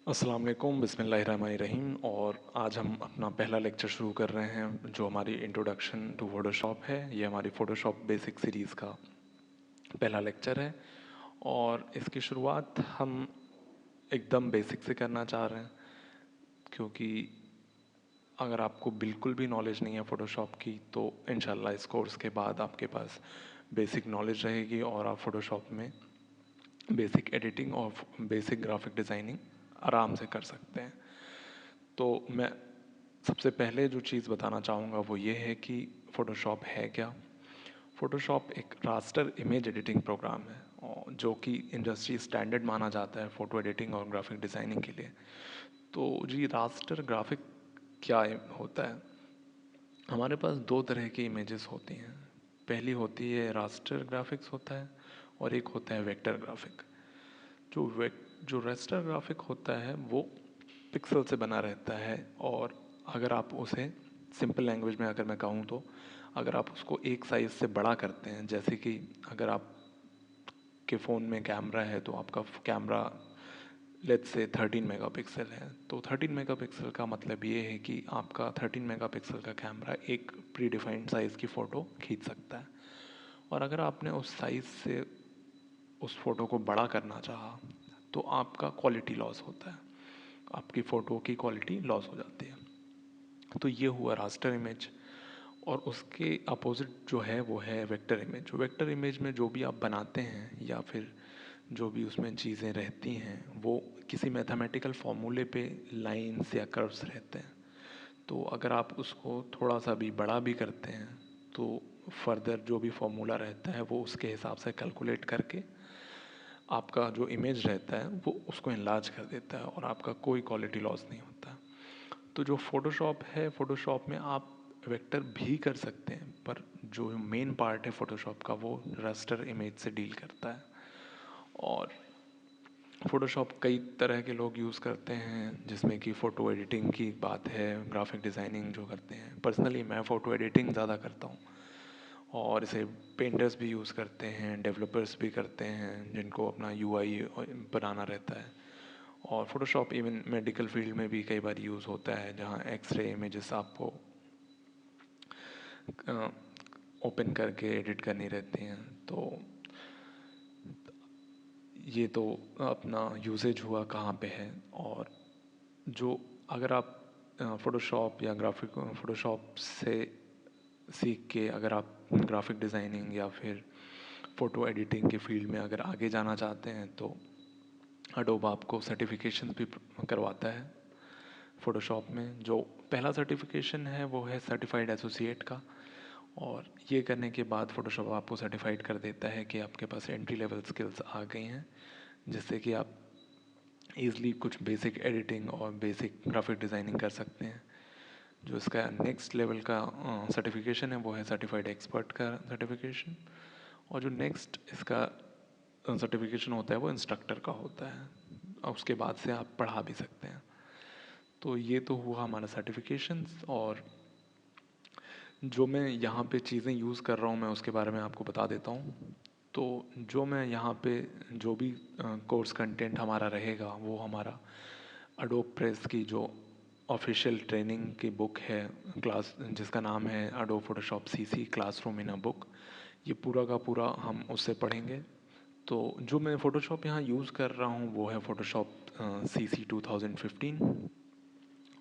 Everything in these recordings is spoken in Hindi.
अस्सलाम वालेकुम बिस्मिल्लाहिर्रहमानिर्रहीम। और आज हम अपना पहला लेक्चर शुरू कर रहे हैं जो हमारी इंट्रोडक्शन टू फोटोशॉप है। ये हमारी फोटोशॉप बेसिक सीरीज़ का पहला लेक्चर है और इसकी शुरुआत हम एकदम बेसिक से करना चाह रहे हैं, क्योंकि अगर आपको बिल्कुल भी नॉलेज नहीं है फ़ोटोशॉप की तो इंशाल्लाह इस कोर्स के बाद आपके पास बेसिक नॉलेज रहेगी और आप फ़ोटोशॉप में बेसिक एडिटिंग और बेसिक ग्राफिक डिज़ाइनिंग आराम से कर सकते हैं। तो मैं सबसे पहले जो चीज़ बताना चाहूँगा वो ये है कि फ़ोटोशॉप है क्या। फ़ोटोशॉप एक रास्टर इमेज एडिटिंग प्रोग्राम है और जो कि इंडस्ट्री स्टैंडर्ड माना जाता है फ़ोटो एडिटिंग और ग्राफिक डिज़ाइनिंग के लिए। तो जी रास्टर ग्राफिक क्या होता है। हमारे पास दो तरह की इमेजेस होती हैं। पहली होती है रास्टर ग्राफिक्स होता है और एक होता है वेक्टर ग्राफिक। जो रास्टर ग्राफिक होता है वो पिक्सल से बना रहता है और अगर आप उसे सिंपल लैंग्वेज में अगर मैं कहूँ तो अगर आप उसको एक साइज़ से बड़ा करते हैं, जैसे कि अगर आप के फ़ोन में कैमरा है तो आपका कैमरा लेट्स से 13 मेगापिक्सल है, तो 13 मेगापिक्सल का मतलब ये है कि आपका 13 मेगापिक्सल का कैमरा एक प्री डिफाइंड साइज़ की फ़ोटो खींच सकता है। और अगर आपने उस साइज़ से उस फ़ोटो को बड़ा करना चाहा तो आपका क्वालिटी लॉस होता है, आपकी फ़ोटो की क्वालिटी लॉस हो जाती है। तो ये हुआ रास्टर इमेज। और उसके अपोजिट जो है वो है वेक्टर इमेज। वेक्टर इमेज में जो भी आप बनाते हैं या फिर जो भी उसमें चीज़ें रहती हैं वो किसी मैथमेटिकल फॉर्मूले पे लाइंस या कर्व्स रहते हैं। तो अगर आप उसको थोड़ा सा भी बड़ा भी करते हैं तो फर्दर जो भी फॉर्मूला रहता है वो उसके हिसाब से कैलकुलेट करके आपका जो इमेज रहता है वो उसको इनलार्ज कर देता है और आपका कोई क्वालिटी लॉस नहीं होता। तो जो फ़ोटोशॉप है, फ़ोटोशॉप में आप वेक्टर भी कर सकते हैं, पर जो मेन पार्ट है फ़ोटोशॉप का वो रास्टर इमेज से डील करता है। और फ़ोटोशॉप कई तरह के लोग यूज़ करते हैं, जिसमें कि फ़ोटो एडिटिंग की बात है, ग्राफिक डिज़ाइनिंग जो करते हैं। पर्सनली मैं फ़ोटो एडिटिंग ज़्यादा करता हूँ और इसे पेंटर्स भी यूज़ करते हैं, डेवलपर्स भी करते हैं जिनको अपना यूआई बनाना रहता है। और फ़ोटोशॉप इवन मेडिकल फील्ड में भी कई बार यूज़ होता है, जहाँ एक्सरे इमेजेस आपको ओपन करके एडिट करनी रहती हैं। तो ये तो अपना यूसेज हुआ कहाँ पे है। और जो अगर आप फ़ोटोशॉप या ग्राफिक फ़ोटोशॉप से सीख के अगर आप ग्राफिक डिज़ाइनिंग या फिर फ़ोटो एडिटिंग के फील्ड में अगर आगे जाना चाहते हैं तो अडोब आपको सर्टिफिकेशन भी करवाता है फ़ोटोशॉप में। जो पहला सर्टिफिकेशन है वो है सर्टिफाइड एसोसिएट का, और ये करने के बाद फ़ोटोशॉप आपको सर्टिफाइड कर देता है कि आपके पास एंट्री लेवल स्किल्स आ गई हैं, जिससे कि आप ईज़िली कुछ बेसिक एडिटिंग और बेसिक ग्राफिक डिज़ाइनिंग कर सकते हैं। जो इसका नेक्स्ट लेवल का सर्टिफिकेशन है वो है सर्टिफाइड एक्सपर्ट का सर्टिफिकेशन। और जो नेक्स्ट इसका सर्टिफिकेशन होता है वो इंस्ट्रक्टर का होता है, और उसके बाद से आप पढ़ा भी सकते हैं। तो ये तो हुआ हमारा सर्टिफिकेशंस। और जो मैं यहाँ पे चीज़ें यूज़ कर रहा हूँ मैं उसके बारे में आपको बता देता हूँ। तो जो मैं यहाँ पे जो भी कोर्स कंटेंट हमारा रहेगा वो हमारा अडोब प्रेस की जो ऑफिशियल ट्रेनिंग की बुक है क्लास, जिसका नाम है Adobe Photoshop CC classroom in a book, ये पूरा का पूरा हम उससे पढ़ेंगे। तो जो मैं फ़ोटोशॉप यहाँ यूज़ कर रहा हूँ वो है फ़ोटोशॉप CC 2015।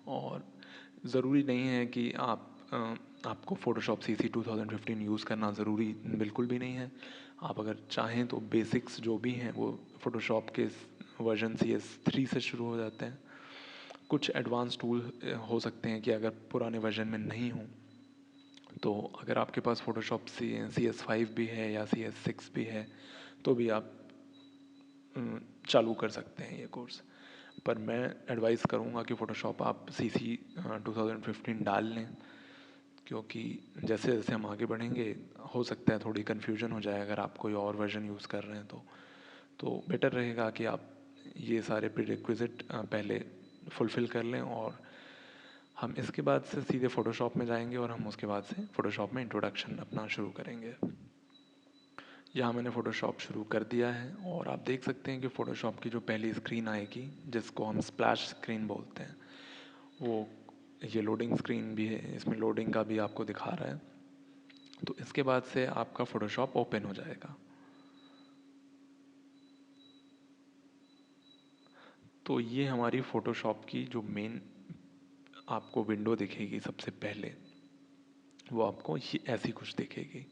और ज़रूरी नहीं है कि आपको फ़ोटोशॉप CC 2015 यूज़ करना ज़रूरी बिल्कुल भी नहीं है। आप अगर चाहें तो बेसिक्स जो भी हैं वो फ़ोटोशॉप के वर्जन CS3 से शुरू हो जाते हैं। कुछ एडवांस टूल हो सकते हैं कि अगर पुराने वर्जन में नहीं हों तो अगर आपके पास फ़ोटोशॉप CS5 भी है या CS6 भी है तो भी आप चालू कर सकते हैं ये कोर्स। पर मैं एडवाइस करूँगा कि फ़ोटोशॉप आप CC 2015 डाल लें, क्योंकि जैसे जैसे हम आगे बढ़ेंगे हो सकता है थोड़ी कन्फ्यूजन हो जाए अगर आप कोई और वर्जन यूज़ कर रहे हैं तो बेटर रहेगा कि आप ये सारे प्रीरिक्विजिट पहले फुलफ़िल कर लें। और हम इसके बाद से सीधे फ़ोटोशॉप में जाएंगे और हम उसके बाद से फ़ोटोशॉप में इंट्रोडक्शन अपना शुरू करेंगे। यहाँ मैंने फ़ोटोशॉप शुरू कर दिया है और आप देख सकते हैं कि फ़ोटोशॉप की जो पहली स्क्रीन आएगी जिसको हम स्प्लैश स्क्रीन बोलते हैं, वो ये लोडिंग स्क्रीन भी है, इसमें लोडिंग का भी आपको दिखा रहा है। तो इसके बाद से आपका फ़ोटोशॉप ओपन हो जाएगा। तो ये हमारी फ़ोटोशॉप की जो मेन आपको विंडो दिखेगी सबसे पहले, वो आपको ये ऐसी कुछ दिखेगी।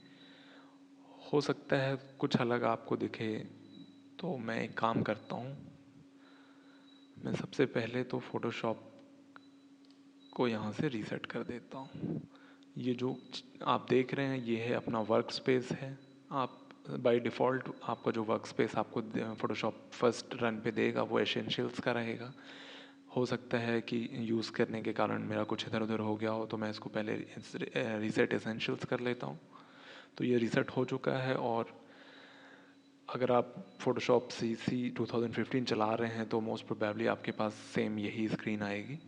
हो सकता है कुछ अलग आपको दिखे, तो मैं एक काम करता हूँ, मैं सबसे पहले तो फ़ोटोशॉप को यहाँ से रीसेट कर देता हूँ। ये जो आप देख रहे हैं ये है अपना वर्क स्पेस है। आप बाय डिफ़ॉल्ट आपका जो वर्क स्पेस आपको फ़ोटोशॉप फर्स्ट रन पे देगा वो एसेंशियल्स का रहेगा। हो सकता है कि यूज़ करने के कारण मेरा कुछ इधर उधर हो गया हो, तो मैं इसको पहले रीसेट एसेंशियल्स कर लेता हूँ। तो ये रीसेट हो चुका है। और अगर आप फ़ोटोशॉप CC 2015 चला रहे हैं तो मोस्ट प्रोबेबली आपके पास सेम यही स्क्रीन आएगी।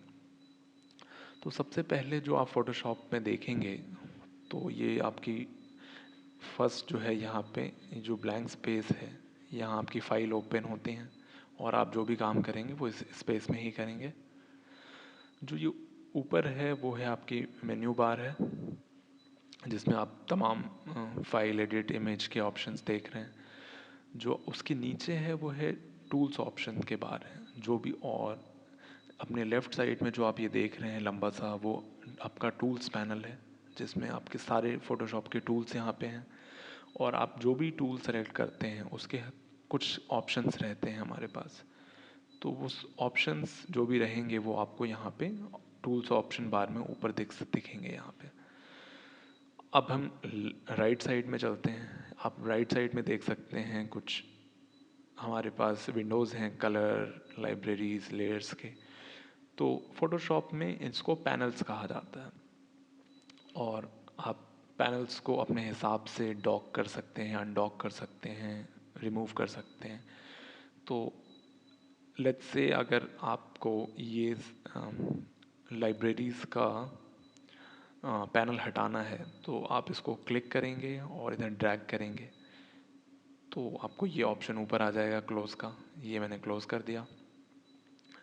तो सबसे पहले जो आप फ़ोटोशॉप में देखेंगे, तो ये आपकी फर्स्ट जो है यहाँ पे जो ब्लैंक स्पेस है, यहाँ आपकी फ़ाइल ओपन होती हैं और आप जो भी काम करेंगे वो इस स्पेस में ही करेंगे। जो ये ऊपर है वो है आपकी मेन्यू बार है, जिसमें आप तमाम फाइल एडिट इमेज के ऑप्शंस देख रहे हैं। जो उसके नीचे है वो है टूल्स ऑप्शन के बार है, जो भी। और अपने लेफ़्ट साइड में जो आप ये देख रहे हैं लंबा सा, वो आपका टूल्स पैनल है, जिसमें आपके सारे फ़ोटोशॉप के टूल्स यहाँ पे हैं। और आप जो भी टूल सेलेक्ट करते हैं उसके कुछ ऑप्शंस रहते हैं हमारे पास। तो उस ऑप्शंस जो भी रहेंगे वो आपको यहाँ पे टूल्स ऑप्शन बार में ऊपर दिखेंगे यहाँ पे। अब हम राइट साइड में चलते हैं। आप राइट साइड में देख सकते हैं कुछ हमारे पास विंडोज़ हैं कलर, लाइब्रेरीज, लेयर्स के। तो फ़ोटोशॉप में इसको पैनल्स कहा जाता है और आप पैनल्स को अपने हिसाब से डॉक कर सकते हैं, अनडॉक कर सकते हैं, रिमूव कर सकते हैं। तो लेट्स से अगर आपको ये लाइब्रेरीज़ का पैनल हटाना है तो आप इसको क्लिक करेंगे और इधर ड्रैग करेंगे तो आपको ये ऑप्शन ऊपर आ जाएगा क्लोज़ का। ये मैंने क्लोज़ कर दिया।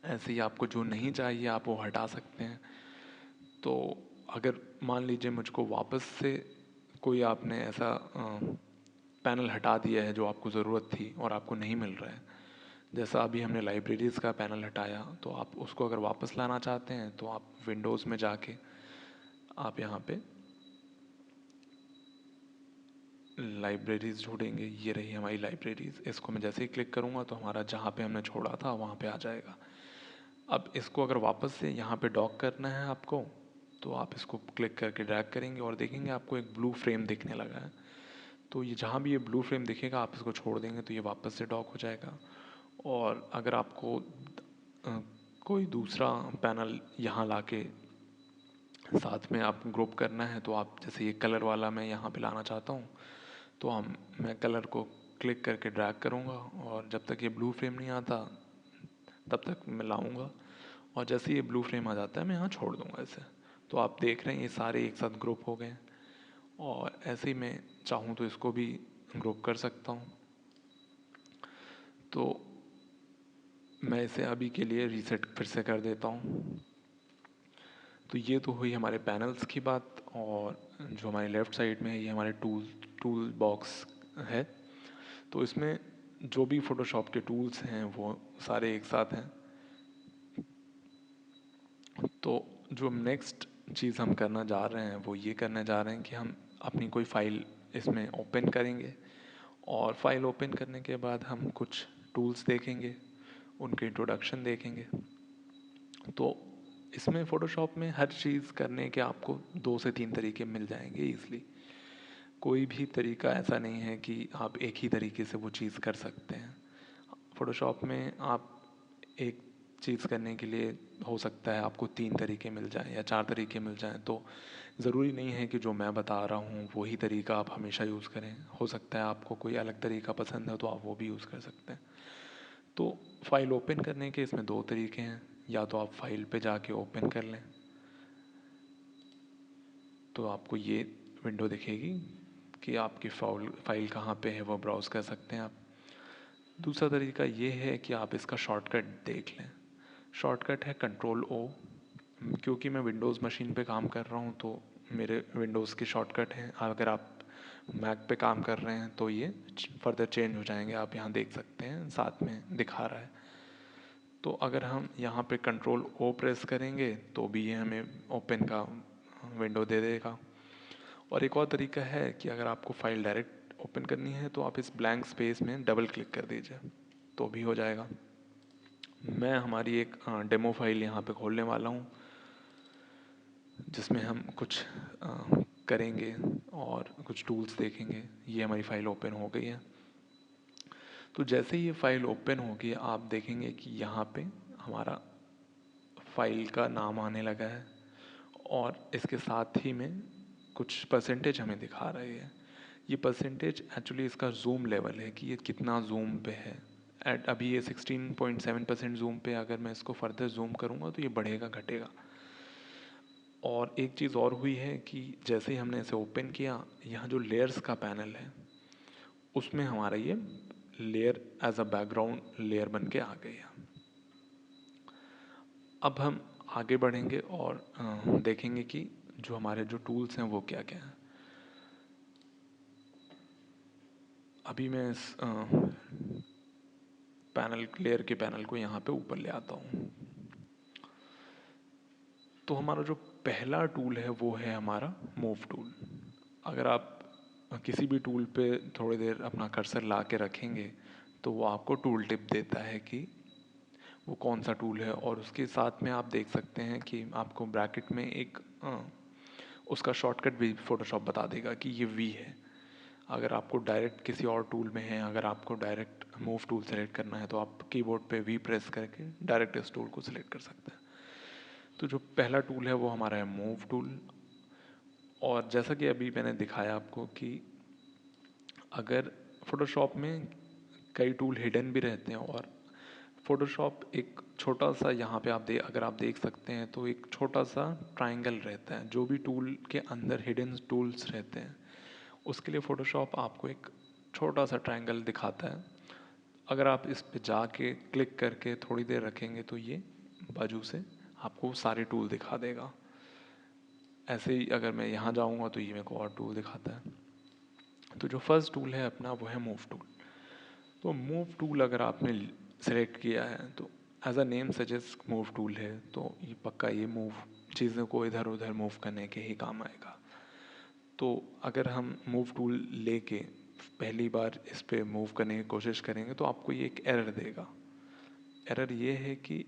ऐसे ही आपको जो नहीं चाहिए आप वो हटा सकते हैं। तो अगर मान लीजिए मुझको वापस से कोई आपने ऐसा पैनल हटा दिया है जो आपको ज़रूरत थी और आपको नहीं मिल रहा है, जैसा अभी हमने लाइब्रेरीज़ का पैनल हटाया, तो आप उसको अगर वापस लाना चाहते हैं तो आप विंडोज़ में जाके आप यहाँ पे लाइब्रेरीज़ ढूंढेंगे। ये रही हमारी लाइब्रेरीज़। इसको मैं जैसे ही क्लिक करूँगा तो हमारा जहाँ पे हमने छोड़ा था वहाँ पे आ जाएगा। अब इसको अगर वापस से यहाँ पे डॉक करना है आपको, तो आप इसको क्लिक करके ड्रैग करेंगे और देखेंगे आपको एक ब्लू फ्रेम दिखने लगा है। तो ये जहाँ भी ये ब्लू फ्रेम दिखेगा आप इसको छोड़ देंगे तो ये वापस से डॉक हो जाएगा। और अगर आपको कोई दूसरा पैनल यहाँ लाके साथ में आप ग्रुप करना है, तो आप जैसे ये कलर वाला मैं यहाँ पे लाना चाहता हूँ, तो मैं कलर को क्लिक करके ड्रैग करूँगा और जब तक ये ब्लू फ्रेम नहीं आता तब तक मैं लाऊंगा। और जैसे ये ब्लू फ्रेम आ जाता है मैं यहाँ छोड़ दूंगा ऐसे। तो आप देख रहे हैं ये सारे एक साथ ग्रुप हो गए हैं। और ऐसे ही मैं चाहूँ तो इसको भी ग्रुप कर सकता हूँ। तो मैं इसे अभी के लिए रीसेट फिर से कर देता हूँ। तो ये तो हुई हमारे पैनल्स की बात। और जो हमारे लेफ़्ट साइड में है ये हमारे टूल बॉक्स है। तो इसमें जो भी फ़ोटोशॉप के टूल्स हैं वो सारे एक साथ हैं। तो जो नेक्स्ट चीज़ हम करना जा रहे हैं वो ये करने जा रहे हैं कि हम अपनी कोई फ़ाइल इसमें ओपन करेंगे और फाइल ओपन करने के बाद हम कुछ टूल्स देखेंगे, उनके इंट्रोडक्शन देखेंगे। तो इसमें फ़ोटोशॉप में हर चीज़ करने के आपको 2 से 3 तरीके मिल जाएंगे ईज़िली। कोई भी तरीका ऐसा नहीं है कि आप एक ही तरीके से वो चीज़ कर सकते हैं। फ़ोटोशॉप में आप एक चीज़ करने के लिए हो सकता है आपको 3 तरीके मिल जाएँ या 4 तरीके मिल जाएँ। तो ज़रूरी नहीं है कि जो मैं बता रहा हूँ वही तरीका आप हमेशा यूज़ करें। हो सकता है आपको कोई अलग तरीका पसंद है तो आप वो भी यूज़ कर सकते हैं। तो फाइल ओपन करने के इसमें 2 तरीके हैं। या तो आप फाइल पे जाके ओपन कर लें, तो आपको ये विंडो दिखेगी कि आपकी फाइल कहाँ पे है वो ब्राउज़ कर सकते हैं आप। दूसरा तरीका ये है कि आप इसका शॉर्टकट देख लें। शॉर्टकट है Ctrl+O। क्योंकि मैं विंडोज़ मशीन पे काम कर रहा हूँ तो मेरे विंडोज़ के शॉर्टकट हैं। अगर आप मैक पे काम कर रहे हैं तो ये फर्दर चेंज हो जाएंगे, आप यहाँ देख सकते हैं साथ में दिखा रहा है। तो अगर हम यहाँ पे Ctrl+O प्रेस करेंगे तो भी ये हमें ओपन का विंडो दे देगा। और एक और तरीका है कि अगर आपको फाइल डायरेक्ट ओपन करनी है तो आप इस ब्लैंक स्पेस में डबल क्लिक कर दीजिए तो भी हो जाएगा। मैं हमारी एक डेमो फाइल यहाँ पे खोलने वाला हूँ जिसमें हम कुछ करेंगे और कुछ टूल्स देखेंगे। ये हमारी फाइल ओपन हो गई है। तो जैसे ही ये फाइल ओपन होगी आप देखेंगे कि यहाँ पे हमारा फाइल का नाम आने लगा है और इसके साथ ही में कुछ परसेंटेज हमें दिखा रही है। ये परसेंटेज एक्चुअली इसका जूम लेवल है कि ये कितना जूम पे है। अभी ये 16.7% जूम पे, अगर मैं इसको फर्दर जूम करूँगा तो ये बढ़ेगा घटेगा। और एक चीज़ और हुई है कि जैसे ही हमने इसे ओपन किया, यहाँ जो लेयर्स का पैनल है उसमें हमारा ये layer as a background layer बन के आ गई है। अब हम आगे बढ़ेंगे और देखेंगे कि जो हमारे जो टूल्स हैं वो क्या क्या हैं। अभी मैं इस पैनल लेयर के पैनल को यहाँ पे ऊपर ले आता हूँ। तो हमारा जो पहला टूल है वो है हमारा मूव टूल। अगर आप किसी भी टूल पे थोड़ी देर अपना कर्सर ला के रखेंगे तो वो आपको टूल टिप देता है कि वो कौन सा टूल है। और उसके साथ में आप देख सकते हैं कि आपको ब्रैकेट में एक उसका शॉर्टकट भी फोटोशॉप बता देगा कि ये वी है। अगर आपको डायरेक्ट किसी और टूल में है, अगर आपको डायरेक्ट मूव टूल सेलेक्ट करना है तो आप कीबोर्ड पे वी प्रेस करके डायरेक्ट इस टूल को सिलेक्ट कर सकते हैं। तो जो पहला टूल है वो हमारा है मूव टूल। और जैसा कि अभी मैंने दिखाया आपको कि अगर फोटोशॉप में कई टूल हिडन भी रहते हैं और फोटोशॉप एक छोटा सा यहाँ पे अगर आप देख सकते हैं तो एक छोटा सा ट्रायंगल रहता है। जो भी टूल के अंदर हिडन टूल्स रहते हैं उसके लिए फोटोशॉप आपको एक छोटा सा ट्रायंगल दिखाता है। अगर आप इस पे जाके क्लिक करके थोड़ी देर रखेंगे तो ये बाजू से आपको सारे टूल दिखा देगा। ऐसे ही अगर मैं यहाँ जाऊँगा तो ये मेरे को और टूल दिखाता है। तो जो फर्स्ट टूल है अपना वो है मूव टूल। तो मूव टूल अगर आपने सेलेक्ट किया है तो as a name suggest move tool है, तो ये पक्का ये मूव चीज़ों को इधर उधर मूव करने के ही काम आएगा। तो अगर हम मूव टूल लेके पहली बार इस पे मूव करने की कोशिश करेंगे तो आपको ये एक एरर देगा। एरर ये है कि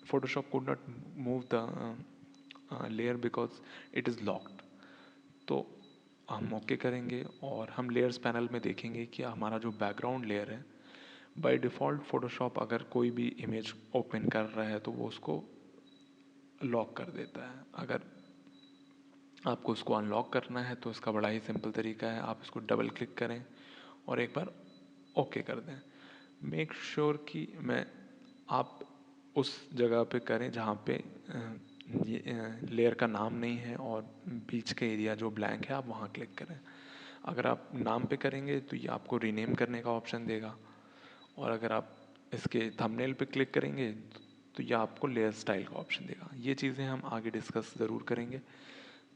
Photoshop could not move the layer because it is locked. तो हम ओके करेंगे और हम लेयर्स पैनल में देखेंगे कि हमारा जो बैकग्राउंड लेयर है बाय डिफ़ॉल्ट फोटोशॉप अगर कोई भी इमेज ओपन कर रहा है तो वो उसको लॉक कर देता है। अगर आपको उसको अनलॉक करना है तो इसका बड़ा ही सिंपल तरीका है, आप इसको डबल क्लिक करें और एक बार ओके कर दें। मेक श्योर कि मैं आप उस जगह पे करें जहाँ पे लेयर का नाम नहीं है और बीच का एरिया जो ब्लैंक है आप वहाँ क्लिक करें। अगर आप नाम पे करेंगे तो ये आपको रीनेम करने का ऑप्शन देगा और अगर आप इसके थंबनेल पे क्लिक करेंगे तो ये आपको लेयर स्टाइल का ऑप्शन देगा। ये चीज़ें हम आगे डिस्कस ज़रूर करेंगे,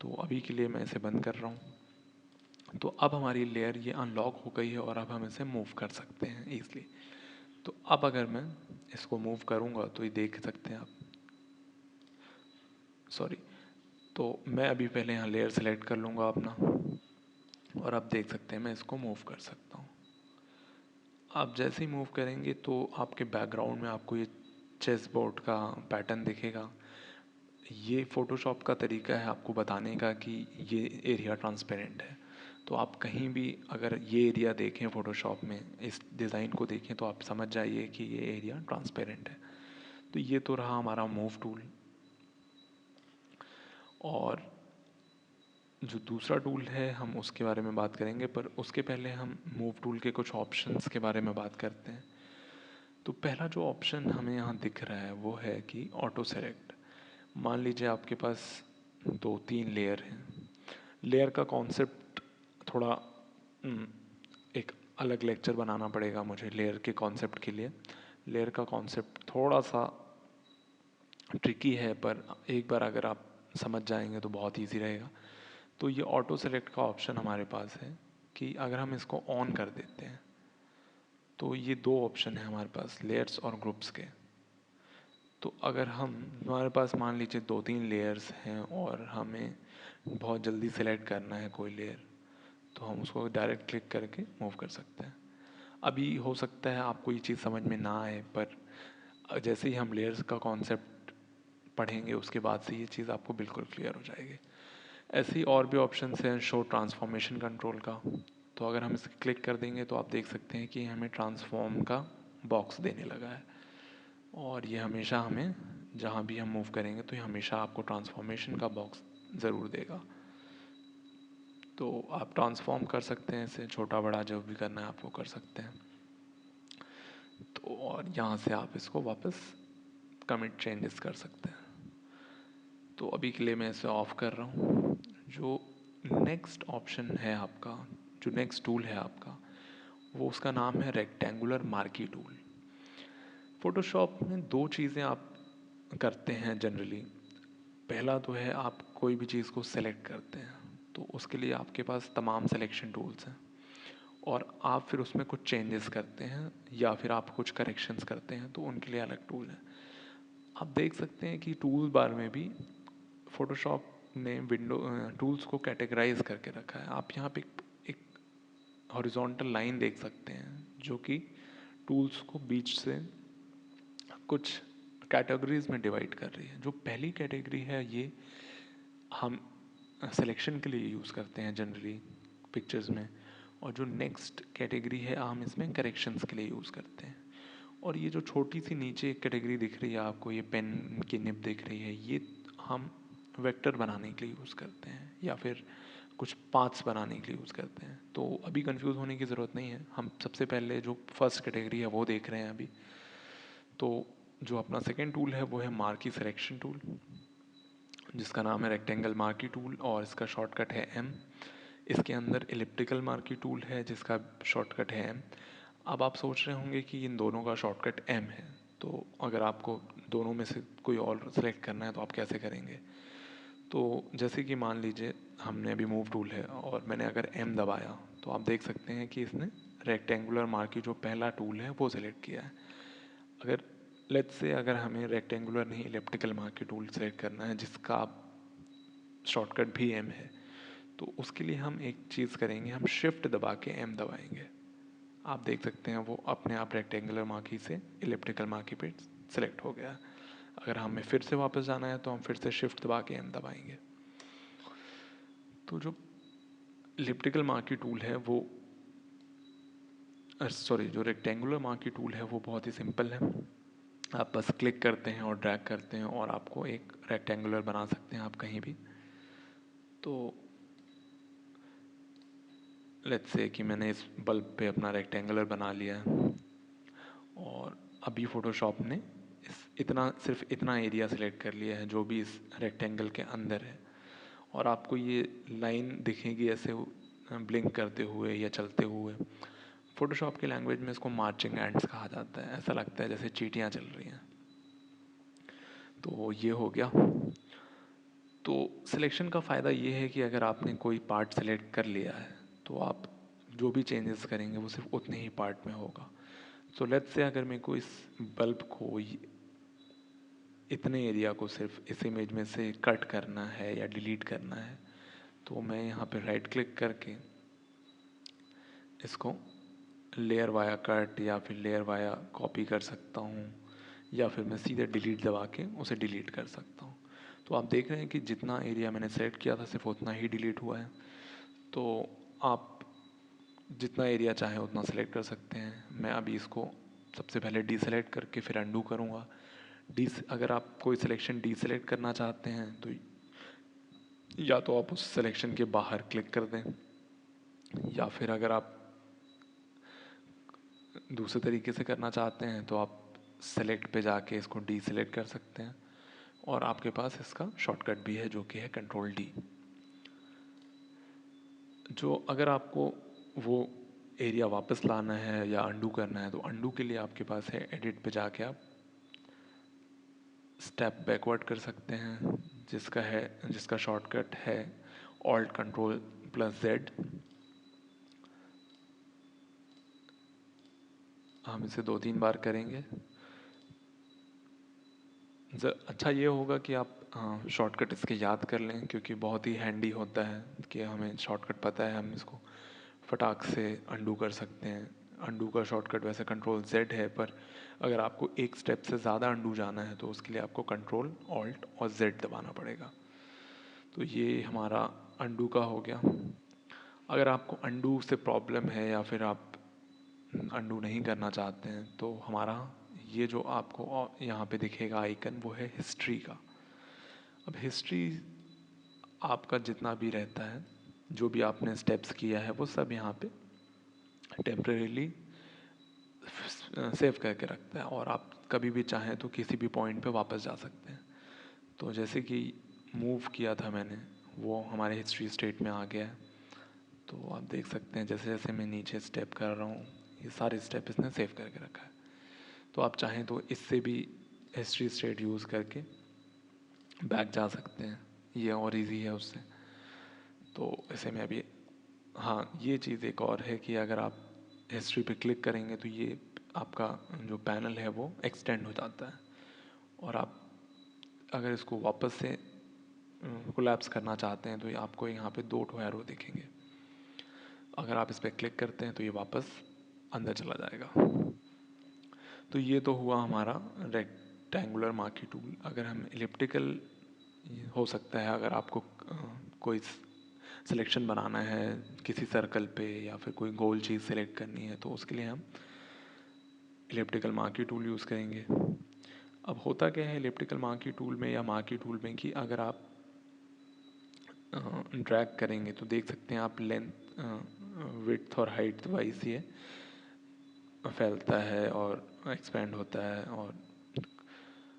तो अभी के लिए मैं इसे बंद कर रहा हूँ। तो अब हमारी लेयर ये अनलॉक हो गई है और अब हम इसे मूव कर सकते हैं ईज़िली। तो अब अगर मैं इसको मूव करूँगा तो ये देख सकते हैं आप, सॉरी, तो मैं अभी पहले यहाँ लेयर सेलेक्ट कर लूँगा अपना और आप देख सकते हैं मैं इसको मूव कर सकता हूँ। आप जैसे ही मूव करेंगे तो आपके बैकग्राउंड में आपको ये चेस बोर्ड का पैटर्न दिखेगा। ये फ़ोटोशॉप का तरीका है आपको बताने का कि ये एरिया ट्रांसपेरेंट है। तो आप कहीं भी अगर ये एरिया देखें फ़ोटोशॉप में, इस डिज़ाइन को देखें तो आप समझ जाइए कि ये एरिया ट्रांसपेरेंट है। तो ये तो रहा हमारा मूव टूल। और जो दूसरा टूल है हम उसके बारे में बात करेंगे, पर उसके पहले हम मूव टूल के कुछ ऑप्शंस के बारे में बात करते हैं। तो पहला जो ऑप्शन हमें यहाँ दिख रहा है वो है कि ऑटो सेलेक्ट। मान लीजिए आपके पास 2-3 लेयर हैं। लेयर का कॉन्सेप्ट थोड़ा एक अलग लेक्चर बनाना पड़ेगा मुझे लेयर के कॉन्सेप्ट के लिए। लेयर का कॉन्सेप्ट थोड़ा सा ट्रिकी है, पर एक बार अगर आप समझ जाएंगे तो बहुत इजी रहेगा। तो ये ऑटो सेलेक्ट का ऑप्शन हमारे पास है कि अगर हम इसको ऑन कर देते हैं तो ये दो ऑप्शन है हमारे पास, लेयर्स और ग्रुप्स के। तो अगर हमारे पास मान लीजिए 2-3 लेयर्स हैं और हमें बहुत जल्दी सेलेक्ट करना है कोई लेयर, तो हम उसको डायरेक्ट क्लिक करके मूव कर सकते हैं। अभी हो सकता है आपको ये चीज़ समझ में ना आए, पर जैसे ही हम लेयर्स का कॉन्सेप्ट पढ़ेंगे उसके बाद से ये चीज़ आपको बिल्कुल क्लियर हो जाएगी। ऐसे ही और भी ऑप्शंस हैं शो ट्रांसफॉर्मेशन कंट्रोल का। तो अगर हम इसे क्लिक कर देंगे तो आप देख सकते हैं कि हमें ट्रांसफॉर्म का बॉक्स देने लगा है, और ये हमेशा हमें जहाँ भी हम मूव करेंगे तो ये हमेशा आपको ट्रांसफॉर्मेशन का बॉक्स ज़रूर देगा। तो आप ट्रांसफॉर्म कर सकते हैं इसे, छोटा बड़ा जो भी करना है आप वो कर सकते हैं। तो और यहाँ से आप इसको वापस कमिट चेंजेस कर सकते हैं। तो अभी के लिए मैं इसे ऑफ कर रहा हूँ। जो नेक्स्ट ऑप्शन है आपका, जो नेक्स्ट टूल है आपका, वो उसका नाम है रेक्टेंगुलर मार्की टूल। फोटोशॉप में दो चीज़ें आप करते हैं जनरली। पहला तो है आप कोई भी चीज़ को सेलेक्ट करते हैं, तो उसके लिए आपके पास तमाम सिलेक्शन टूल्स हैं, और आप फिर उसमें कुछ चेंजेस करते हैं या फिर आप कुछ करेक्शंस करते हैं, तो उनके लिए अलग टूल है। आप देख सकते हैं कि टूल बार में भी फोटोशॉप ने विंडो टूल्स को कैटेगराइज करके रखा है। आप यहाँ पे एक हॉरिजॉन्टल लाइन देख सकते हैं जो कि टूल्स को बीच से कुछ कैटेगरीज में डिवाइड कर रही है। जो पहली कैटेगरी है ये हम सिलेक्शन के लिए यूज़ करते हैं जनरली पिक्चर्स में, और जो नेक्स्ट कैटेगरी है हम इसमें करेक्शंस के लिए यूज़ करते हैं। और ये जो छोटी सी नीचे एक कैटेगरी दिख रही है आपको, ये पेन की निब दिख रही है, ये हम वेक्टर बनाने के लिए यूज़ करते हैं या फिर कुछ पाथ्स बनाने के लिए यूज़ करते हैं। तो अभी कंफ्यूज होने की ज़रूरत नहीं है, हम सबसे पहले जो फर्स्ट कैटेगरी है वो देख रहे हैं अभी। तो जो अपना सेकेंड टूल है वो है मार्की सिलेक्शन टूल, जिसका नाम है रेक्टेंगल मार्की टूल और इसका शॉर्टकट है एम। इसके अंदर इलिप्टिकल मार्की टूल है जिसका शॉर्टकट है एम। अब आप सोच रहे होंगे कि इन दोनों का शॉर्टकट एम है, तो अगर आपको दोनों में से कोई और सेलेक्ट करना है तो आप कैसे करेंगे। तो जैसे कि मान लीजिए हमने अभी मूव टूल है और मैंने अगर एम दबाया, तो आप देख सकते हैं कि इसने रेक्टेंगुलर मार्की जो पहला टूल है वो सिलेक्ट किया है। अगर लेट्स से अगर हमें रेक्टेंगुलर नहीं इलिप्टिकल मार्की टूल सेलेक्ट करना है जिसका शॉर्टकट भी एम है, तो उसके लिए हम एक चीज़ करेंगे, हम शिफ्ट दबा के एम दबाएंगे। आप देख सकते हैं वो अपने आप रेक्टेंगुलर मार्की से इलिप्टिकल मार्की पे सिलेक्ट हो गया। अगर हमें फिर से वापस जाना है तो हम फिर से शिफ्ट दबा के एम दबाएंगे। तो जो इलिप्टिकल मार्की टूल है वो जो रेक्टेंगुलर मार्की टूल है वो बहुत ही सिंपल है। आप बस क्लिक करते हैं और ड्रैग करते हैं और आपको एक रेक्टेंगुलर बना सकते हैं आप कहीं भी। तो लेट्स से कि मैंने इस बल्ब पे अपना रेक्टेंगुलर बना लिया है, और अभी फ़ोटोशॉप ने सिर्फ इतना एरिया सेलेक्ट कर लिया है जो भी इस रेक्टेंगल के अंदर है। और आपको ये लाइन दिखेगी ऐसे ब्लिंक करते हुए या चलते हुए। फ़ोटोशॉप की लैंग्वेज में इसको मार्चिंग एंड्स कहा जाता है। ऐसा लगता है जैसे चींटियाँ चल रही हैं। तो ये हो गया। तो सिलेक्शन का फ़ायदा ये है कि अगर आपने कोई पार्ट सेलेक्ट कर लिया है तो आप जो भी चेंजेस करेंगे वो सिर्फ उतने ही पार्ट में होगा। तो लेट्स से अगर मेरे को इस बल्ब को इतने एरिया को सिर्फ इस इमेज में से कट करना है या डिलीट करना है, तो मैं यहाँ पे राइट क्लिक करके इसको लेयर वाया कट या फिर लेयर वाया कॉपी कर सकता हूँ, या फिर मैं सीधे डिलीट दबा के उसे डिलीट कर सकता हूँ। तो आप देख रहे हैं कि जितना एरिया मैंने सेलेक्ट किया था सिर्फ उतना ही डिलीट हुआ है। तो आप जितना एरिया चाहें उतना सेलेक्ट कर सकते हैं। मैं अभी इसको सबसे पहले डीसेलेक्ट करके फिर अंडू करूँगा। अगर आप कोई सिलेक्शन डीसेलेक्ट करना चाहते हैं तो या तो आप उस सिलेक्शन के बाहर क्लिक कर दें, या फिर अगर आप दूसरे तरीके से करना चाहते हैं तो आप सेलेक्ट पे जाके इसको डीसेलेक्ट कर सकते हैं, और आपके पास इसका शॉर्टकट भी है जो कि है कंट्रोल डी। जो अगर आपको वो एरिया वापस लाना है या अंडू करना है, तो अंडू के लिए आपके पास है एडिट पे जाके आप स्टेप बैकवर्ड कर सकते हैं, जिसका शॉर्टकट है ऑल्ट कंट्रोल प्लस जेड। हम इसे 2-3 बार करेंगे। अच्छा ये होगा कि आप शॉर्टकट इसके याद कर लें, क्योंकि बहुत ही हैंडी होता है कि हमें शॉर्टकट पता है, हम इसको फटाक से अंडू कर सकते हैं। अंडू का शॉर्टकट वैसे कंट्रोल जेड है, पर अगर आपको एक स्टेप से ज़्यादा अंडू जाना है तो उसके लिए आपको कंट्रोल ऑल्ट और जेड दबाना पड़ेगा। तो ये हमारा अंडू का हो गया। अगर आपको अंडू से प्रॉब्लम है या फिर आप अंडू नहीं करना चाहते हैं, तो हमारा ये जो आपको यहाँ पे दिखेगा आइकन, वो है हिस्ट्री का। अब हिस्ट्री आपका जितना भी रहता है, जो भी आपने स्टेप्स किया है, वो सब यहाँ पे टेम्परेरीली सेव करके रखता है, और आप कभी भी चाहें तो किसी भी पॉइंट पे वापस जा सकते हैं। तो जैसे कि मूव किया था मैंने, वो हमारे हिस्ट्री स्टेट में आ गया है। तो आप देख सकते हैं जैसे जैसे मैं नीचे स्टेप कर रहा हूँ, ये सारे स्टेप इसने सेव करके रखा है। तो आप चाहें तो इससे भी हिस्ट्री स्टेट यूज़ करके बैक जा सकते हैं, ये और इजी है उससे। तो इसे मैं अभी, हाँ ये चीज़ एक और है कि अगर आप हिस्ट्री पे क्लिक करेंगे तो ये आपका जो पैनल है वो एक्सटेंड हो जाता है, और आप अगर इसको वापस से कोलैप्स करना चाहते हैं तो ये आपको यहाँ पे 2 एरो दिखेंगे। अगर आप इस पर क्लिक करते हैं तो ये वापस अंदर चला जाएगा। तो ये तो हुआ हमारा रेक्टेंगुलर मार्की टूल। अगर हम एलिप्टिकल, हो सकता है अगर आपको कोई सिलेक्शन बनाना है किसी सर्कल पे या फिर कोई गोल चीज़ सेलेक्ट करनी है, तो उसके लिए हम एलिप्टिकल मार्की टूल यूज़ करेंगे। अब होता क्या है एलिप्टिकल मार्की टूल में या मार्की टूल में, कि अगर आप ड्रैग करेंगे तो देख सकते हैं आप लेंथ, विड्थ और हाइट वाइज ये फैलता है और एक्सपेंड होता है और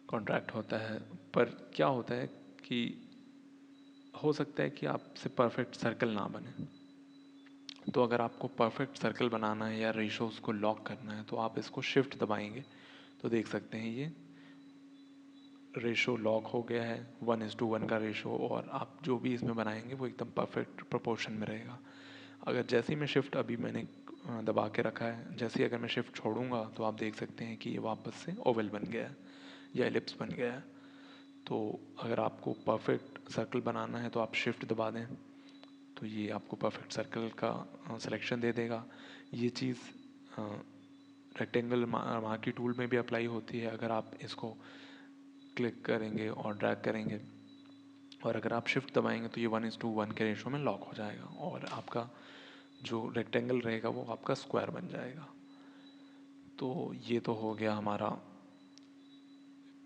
कॉन्ट्रैक्ट होता है। पर क्या होता है कि हो सकता है कि आपसे परफेक्ट सर्कल ना बने। तो अगर आपको परफेक्ट सर्कल बनाना है या रेशोज को लॉक करना है, तो आप इसको शिफ्ट दबाएंगे तो देख सकते हैं ये रेशो लॉक हो गया है, 1:1 का रेशो, और आप जो भी इसमें बनाएंगे वो एकदम परफेक्ट प्रोपोर्शन में रहेगा। अगर जैसे ही मैं शिफ्ट अभी मैंने दबा के रखा है, जैसे ही अगर मैं शिफ्ट छोड़ूंगा तो आप देख सकते हैं कि ये वापस से ओवल बन गया है या एलिप्स बन गया है। तो अगर आपको परफेक्ट सर्कल बनाना है तो आप शिफ्ट दबा दें, तो ये आपको परफेक्ट सर्कल का सिलेक्शन दे देगा। ये चीज़ रेक्टेंगल मार्की टूल में भी अप्लाई होती है। अगर आप इसको क्लिक करेंगे और ड्रैग करेंगे और अगर आप शिफ्ट दबाएंगे तो ये 1:1 के रेशो में लॉक हो जाएगा, और आपका जो रेक्टेंगल रहेगा वो आपका स्क्वायर बन जाएगा। तो ये तो हो गया हमारा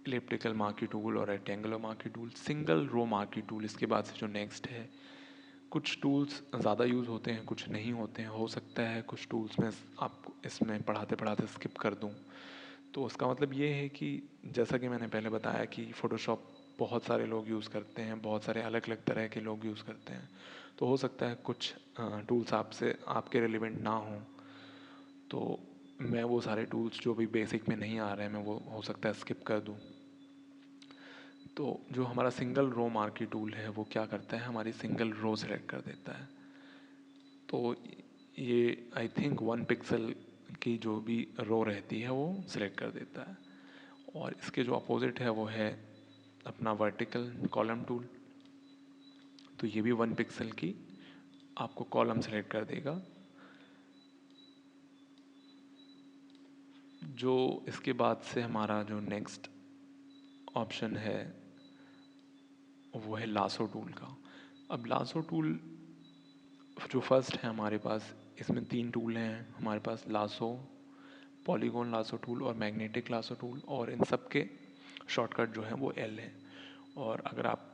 इलिप्टिकल मार्की टूल और rectangular marquee tool. Single row marquee tool इसके बाद से जो नेक्स्ट है। कुछ टूल्स ज़्यादा यूज़ होते हैं, कुछ नहीं होते हैं। हो सकता है कुछ टूल्स में आपको इसमें पढ़ाते पढ़ाते स्किप कर दूं। तो उसका मतलब ये है कि जैसा कि मैंने पहले बताया कि फ़ोटोशॉप बहुत सारे लोग यूज़ करते हैं, बहुत सारे अलग अलग तरह के लोग यूज़ करते हैं। तो हो सकता है कुछ टूल्स आपसे आपके रिलेवेंट ना हों, तो मैं वो सारे टूल्स जो भी बेसिक में नहीं आ रहे हैं मैं वो हो सकता है स्किप कर दूं। तो जो हमारा सिंगल रो मार्की टूल है वो क्या करता है, हमारी सिंगल रो सेलेक्ट कर देता है। तो ये आई थिंक 1 पिक्सल की जो भी रो रहती है वो सिलेक्ट कर देता है। और इसके जो अपोजिट है वो है अपना वर्टिकल कॉलम टूल। तो ये भी 1 पिक्सल की आपको कॉलम सेलेक्ट कर देगा। जो इसके बाद से हमारा जो नेक्स्ट ऑप्शन है वो है लासो टूल का। अब लासो टूल जो फर्स्ट है हमारे पास, इसमें 3 टूल हैं हमारे पास, लासो, पॉलीगॉन लासो टूल और मैग्नेटिक लासो टूल, और इन सब के शॉर्टकट जो है वो एल है। और अगर आप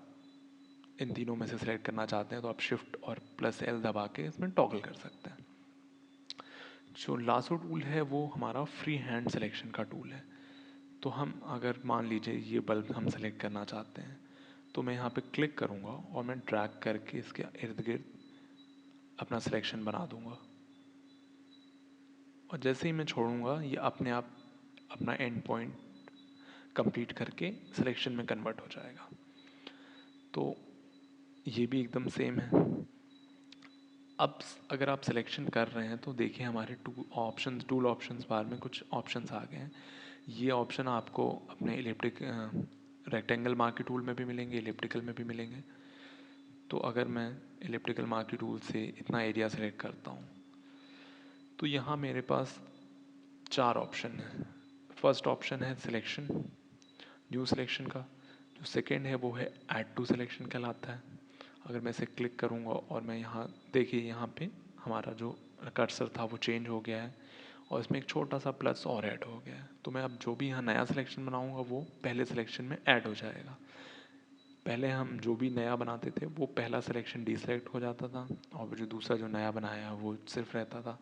इन तीनों में से सिलेक्ट करना चाहते हैं तो आप शिफ्ट और प्लस एल दबा के इसमें टॉगल कर सकते हैं। जो लासो टूल है वो हमारा फ्री हैंड सिलेक्शन का टूल है। तो हम अगर मान लीजिए ये बल्ब हम सेलेक्ट करना चाहते हैं, तो मैं यहाँ पे क्लिक करूँगा और मैं ड्रैग करके इसके इर्द गिर्द अपना सिलेक्शन बना दूँगा। और जैसे ही मैं छोड़ूंगा ये अपने आप अपना एंड पॉइंट कंप्लीट करके सिलेक्शन में कन्वर्ट हो जाएगा। तो ये भी एकदम सेम है। अब अगर आप सिलेक्शन कर रहे हैं तो देखिए हमारे टूल ऑप्शंस बार में कुछ ऑप्शंस आ गए हैं। ये ऑप्शन आपको अपने रेक्टेंगल मार्की टूल में भी मिलेंगे, इलिप्टिकल में भी मिलेंगे। तो अगर मैं इलिप्टिकल मार्की टूल से इतना एरिया सेलेक्ट करता हूँ तो यहाँ मेरे पास 4 ऑप्शन है। फर्स्ट ऑप्शन है सिलेक्शन, न्यू सिलेक्शन का। जो सेकेंड है वो है ऐड टू सिलेक्शन कहलाता है। अगर मैं इसे क्लिक करूँगा और मैं यहाँ देखिए यहाँ पे हमारा जो कर्सर था वो चेंज हो गया है और इसमें एक छोटा सा प्लस और ऐड हो गया है। तो मैं अब जो भी यहाँ नया सिलेक्शन बनाऊँगा वो पहले सिलेक्शन में ऐड हो जाएगा। पहले हम जो भी नया बनाते थे वो पहला सिलेक्शन डीसेलेक्ट हो जाता था और जो दूसरा जो नया बनाया वो सिर्फ रहता था।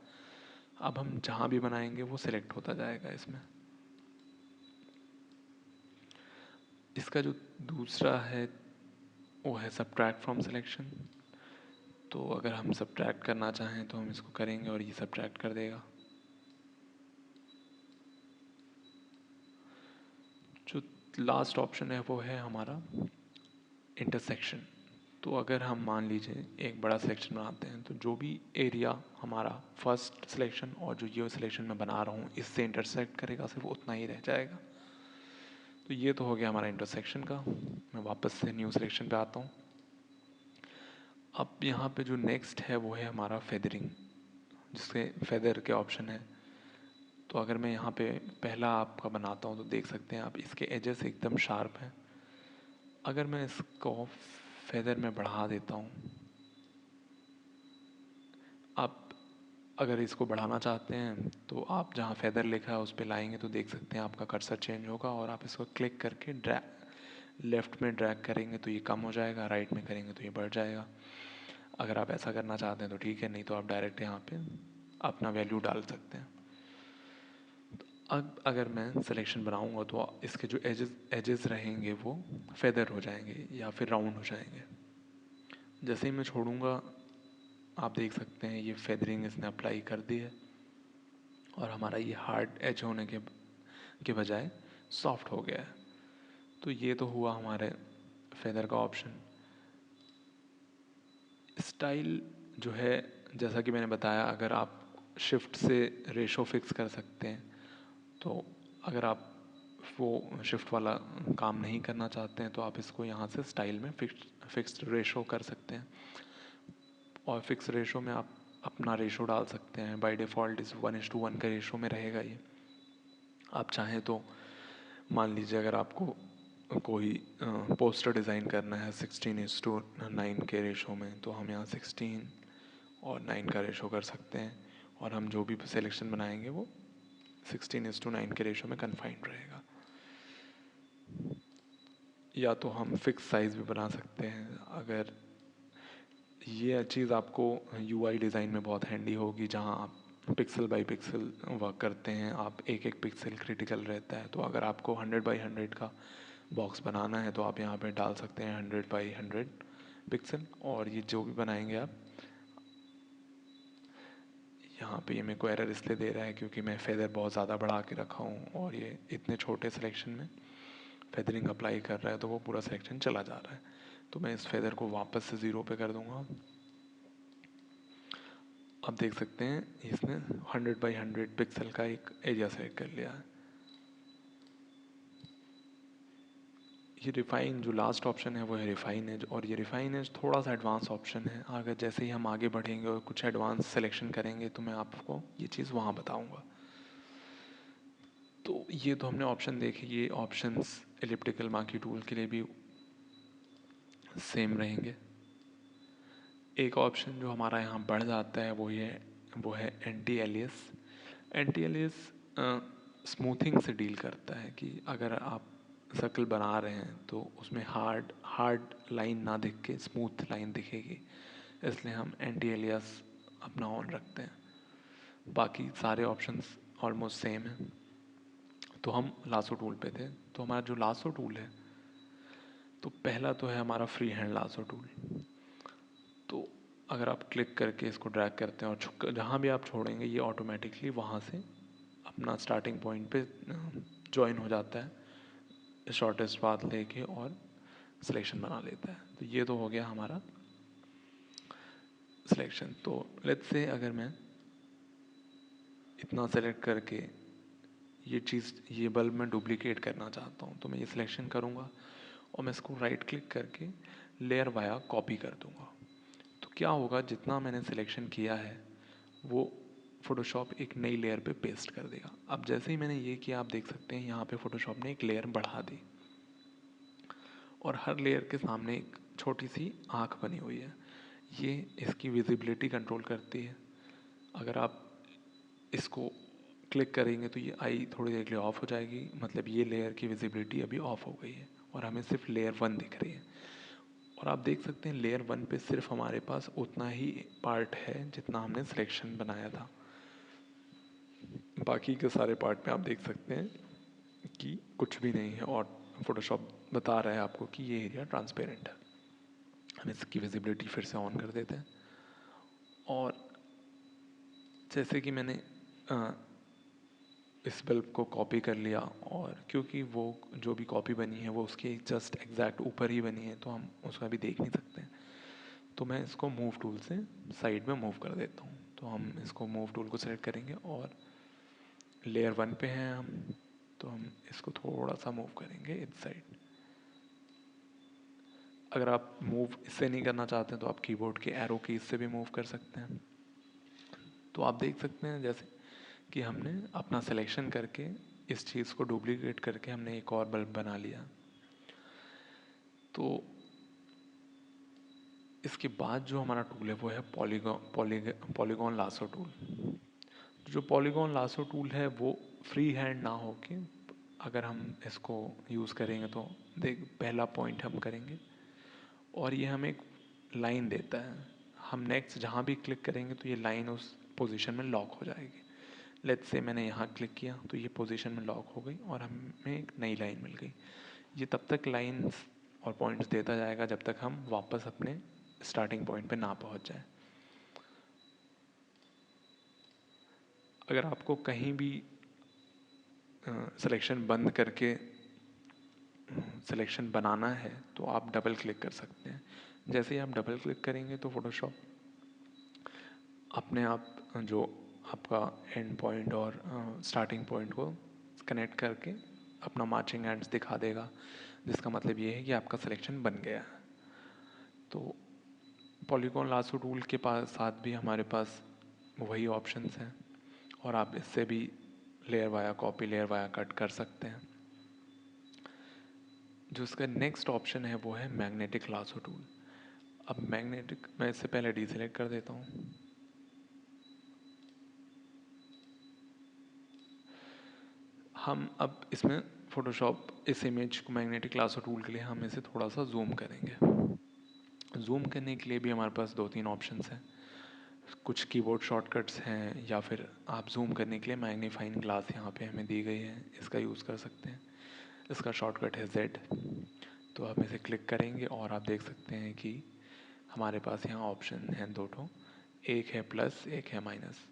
अब हम जहाँ भी बनाएंगे वो सिलेक्ट होता जाएगा इसमें। इसका जो दूसरा है वो है सब्ट्रैक्ट फ्रॉम सिलेक्शन। तो अगर हम सब्ट्रैक्ट करना चाहें तो हम इसको करेंगे और ये सब्ट्रैक्ट कर देगा। जो लास्ट ऑप्शन है वो है हमारा इंटरसेक्शन। तो अगर हम मान लीजिए एक बड़ा सिलेक्शन बनाते हैं तो जो भी एरिया हमारा फर्स्ट सिलेक्शन और जो ये सिलेक्शन मैं बना रहा हूँ इससे इंटरसेक्ट करेगा सिर्फ उतना ही रह जाएगा। तो ये तो हो गया हमारा इंटरसेक्शन का। मैं वापस से न्यू सिलेक्शन पे आता हूँ। अब यहाँ पे जो नेक्स्ट है वो है हमारा फेदरिंग, जिसके फेदर के ऑप्शन है। तो अगर मैं यहाँ पे पहला आपका बनाता हूँ तो देख सकते हैं आप इसके एजेस एकदम शार्प हैं। अगर मैं इसको फेदर में बढ़ा देता हूँ, आप अगर इसको बढ़ाना चाहते हैं तो आप जहाँ फेदर लिखा है उस पर लाएंगे तो देख सकते हैं आपका कर्सर चेंज होगा और आप इसको क्लिक करके लेफ्ट में ड्रैग करेंगे तो ये कम हो जाएगा, राइट में करेंगे तो ये बढ़ जाएगा। अगर आप ऐसा करना चाहते हैं तो ठीक है, नहीं तो आप डायरेक्ट यहाँ पे अपना वैल्यू डाल सकते हैं। अब अगर मैं सिलेक्शन बनाऊंगा तो इसके जो एजेस रहेंगे वो फेदर हो जाएंगे या फिर राउंड हो जाएंगे। जैसे ही मैं छोड़ूंगा आप देख सकते हैं ये फेदरिंग इसने अप्लाई कर दी है और हमारा ये हार्ड एज होने के बजाय सॉफ्ट हो गया है। तो ये तो हुआ हमारे फेदर का ऑप्शन। स्टाइल जो है जैसा कि मैंने बताया, अगर आप शिफ्ट से रेशो फिक्स कर सकते हैं तो अगर आप वो शिफ्ट वाला काम नहीं करना चाहते हैं तो आप इसको यहाँ से स्टाइल में फिक्स्ड रेशो कर सकते हैं। और फिक्स रेशो में आप अपना रेशो डाल सकते हैं। बाय डिफ़ॉल्ट इस 1:1 के रेशो में रहेगा ये। आप चाहें तो मान लीजिए अगर आपको कोई पोस्टर डिज़ाइन करना है 16:9 के रेशो में तो हम यहाँ 16 और 9 का रेशो कर सकते हैं और हम जो भी सिलेक्शन बनाएंगे वो 16:9 के रेशो में कन्फाइंड रहेगा। या तो हम फिक्स साइज़ भी बना सकते हैं। अगर ये चीज़ आपको यूआई डिज़ाइन में बहुत हैंडी होगी, जहाँ आप पिक्सल बाय पिक्सल वर्क करते हैं, आप एक एक पिक्सल क्रिटिकल रहता है। तो अगर आपको 100x100 का बॉक्स बनाना है तो आप यहाँ पे डाल सकते हैं 100x100 पिक्सल। और ये जो भी बनाएंगे आप, यहाँ पे ये मेरे को एरर इसलिए दे रहा है क्योंकि मैं फेदर बहुत ज़्यादा बढ़ा के रखा हूँ और ये इतने छोटे सिलेक्शन में फेदरिंग अप्लाई कर रहा है तो वो पूरा सिलेक्शन चला जा रहा है। तो मैं इस फेदर को वापस से 0 पे कर दूँगा। आप देख सकते हैं इसने 100x100 पिक्सल का एक एरिया सेलेक्ट कर लिया है। ये रिफाइन जो लास्ट ऑप्शन है वो है रिफाइन एज, और ये रिफाइन एज थोड़ा सा एडवांस ऑप्शन है। अगर जैसे ही हम आगे बढ़ेंगे और कुछ एडवांस सिलेक्शन करेंगे तो मैं आपको ये चीज़ वहाँ बताऊँगा। तो ये तो हमने ऑप्शन देखे। ये ऑप्शंस एलिप्टिकल मार्की टूल के लिए भी सेम रहेंगे। एक ऑप्शन जो हमारा यहाँ बढ़ जाता है वो है anti alias. Anti alias smoothing से डील करता है कि अगर आप सर्कल बना रहे हैं तो उसमें हार्ड लाइन ना दिख के स्मूथ लाइन दिखेगी, इसलिए हम एंटी एलियस अपना ऑन रखते हैं। बाकी सारे ऑप्शंस ऑलमोस्ट सेम हैं। तो हम लासो टूल पे थे। तो हमारा जो लासो टूल है, तो पहला तो है हमारा फ्री हैंड लासो टूल। तो अगर आप क्लिक करके इसको ड्रैग करते हैं और जहाँ भी आप छोड़ेंगे ये ऑटोमेटिकली वहाँ से अपना स्टार्टिंग पॉइंट पे ज्वाइन हो जाता है शॉर्टेस्ट पाथ लेके और सिलेक्शन बना लेता है। तो ये तो हो गया हमारा सिलेक्शन। तो लेट्स से अगर मैं इतना सेलेक्ट करके ये बल्ब मैं डुप्लीकेट करना चाहता हूँ, तो मैं ये सिलेक्शन करूँगा और मैं इसको राइट क्लिक करके लेयर वाया कॉपी कर दूँगा। तो क्या होगा, जितना मैंने सिलेक्शन किया है वो फ़ोटोशॉप एक नई लेयर पे पेस्ट कर देगा। अब जैसे ही मैंने ये किया, आप देख सकते हैं यहाँ पे फ़ोटोशॉप ने एक लेयर बढ़ा दी और हर लेयर के सामने एक छोटी सी आँख बनी हुई है। ये इसकी विजिबिलिटी कंट्रोल करती है। अगर आप इसको क्लिक करेंगे तो ये आई थोड़ी देर के लिए ऑफ हो जाएगी, मतलब ये लेयर की विजिबिलिटी अभी ऑफ हो गई है और हमें सिर्फ लेयर 1 दिख रही है। और आप देख सकते हैं लेयर 1 पे सिर्फ हमारे पास उतना ही पार्ट है जितना हमने सिलेक्शन बनाया था। बाकी के सारे पार्ट में आप देख सकते हैं कि कुछ भी नहीं है और फोटोशॉप बता रहा है आपको कि ये एरिया ट्रांसपेरेंट है। हम इसकी विजिबिलिटी फिर से ऑन कर देते हैं और जैसे कि मैंने इस बल्ब को कॉपी कर लिया और क्योंकि वो जो भी कॉपी बनी है वो उसके जस्ट एग्जैक्ट ऊपर ही बनी है, तो हम उसको अभी देख नहीं सकते हैं। तो मैं इसको मूव टूल से साइड में मूव कर देता हूँ। तो हम इसको मूव टूल को सेलेक्ट करेंगे और लेयर 1 पे हैं हम, तो हम इसको थोड़ा सा मूव करेंगे इस साइड। अगर आप मूव इससे नहीं करना चाहते हैं तो आप कीबोर्ड के एरो कीज से भी मूव कर सकते हैं। तो आप देख सकते हैं जैसे कि हमने अपना सिलेक्शन करके इस चीज़ को डुप्लीकेट करके हमने एक और बल्ब बना लिया। तो इसके बाद जो हमारा टूल है वो है पॉलीगॉन लासो टूल। जो पॉलीगॉन लासो टूल है वो फ्री हैंड ना हो के अगर हम इसको यूज़ करेंगे तो देख पहला पॉइंट हम करेंगे और ये हमें एक लाइन देता है। हम नेक्स्ट जहाँ भी क्लिक करेंगे तो ये लाइन उस पोजीशन में लॉक हो जाएगी। लेट्स से मैंने यहाँ क्लिक किया तो ये पोजीशन में लॉक हो गई और हमें एक नई लाइन मिल गई। ये तब तक लाइंस और पॉइंट्स देता जाएगा जब तक हम वापस अपने स्टार्टिंग पॉइंट पे ना पहुँच जाए। अगर आपको कहीं भी सिलेक्शन बंद करके सिलेक्शन बनाना है तो आप डबल क्लिक कर सकते हैं। जैसे ही आप डबल क्लिक करेंगे तो फोटोशॉप अपने आप जो आपका एंड पॉइंट और स्टार्टिंग पॉइंट को कनेक्ट करके अपना मार्चिंग एंड्स दिखा देगा, जिसका मतलब ये है कि आपका सिलेक्शन बन गया है। तो पॉलीगॉन लासो टूल के पास साथ भी हमारे पास वही ऑप्शंस हैं और आप इससे भी layer via copy layer via cut कर सकते हैं। जो इसका नेक्स्ट ऑप्शन है वो है मैग्नेटिक लासो टूल। अब मैग्नेटिक मैं इससे पहले डीसेलेक्ट कर देता हूँ। हम अब इसमें फोटोशॉप इस इमेज को मैग्नेटिक लासो टूल के लिए हम इसे थोड़ा सा जूम करेंगे। जूम करने के लिए भी हमारे पास 2-3 ऑप्शंस हैं। कुछ कीबोर्ड शॉर्टकट्स हैं या फिर आप जूम करने के लिए मैग्नीफाइंग ग्लास यहाँ पे हमें दी गई है, इसका यूज़ कर सकते हैं। इसका शॉर्टकट है Z। तो हम इसे क्लिक करेंगे और आप देख सकते हैं कि हमारे पास यहाँ ऑप्शन हैं 2 ठो, एक है प्लस एक है माइनस।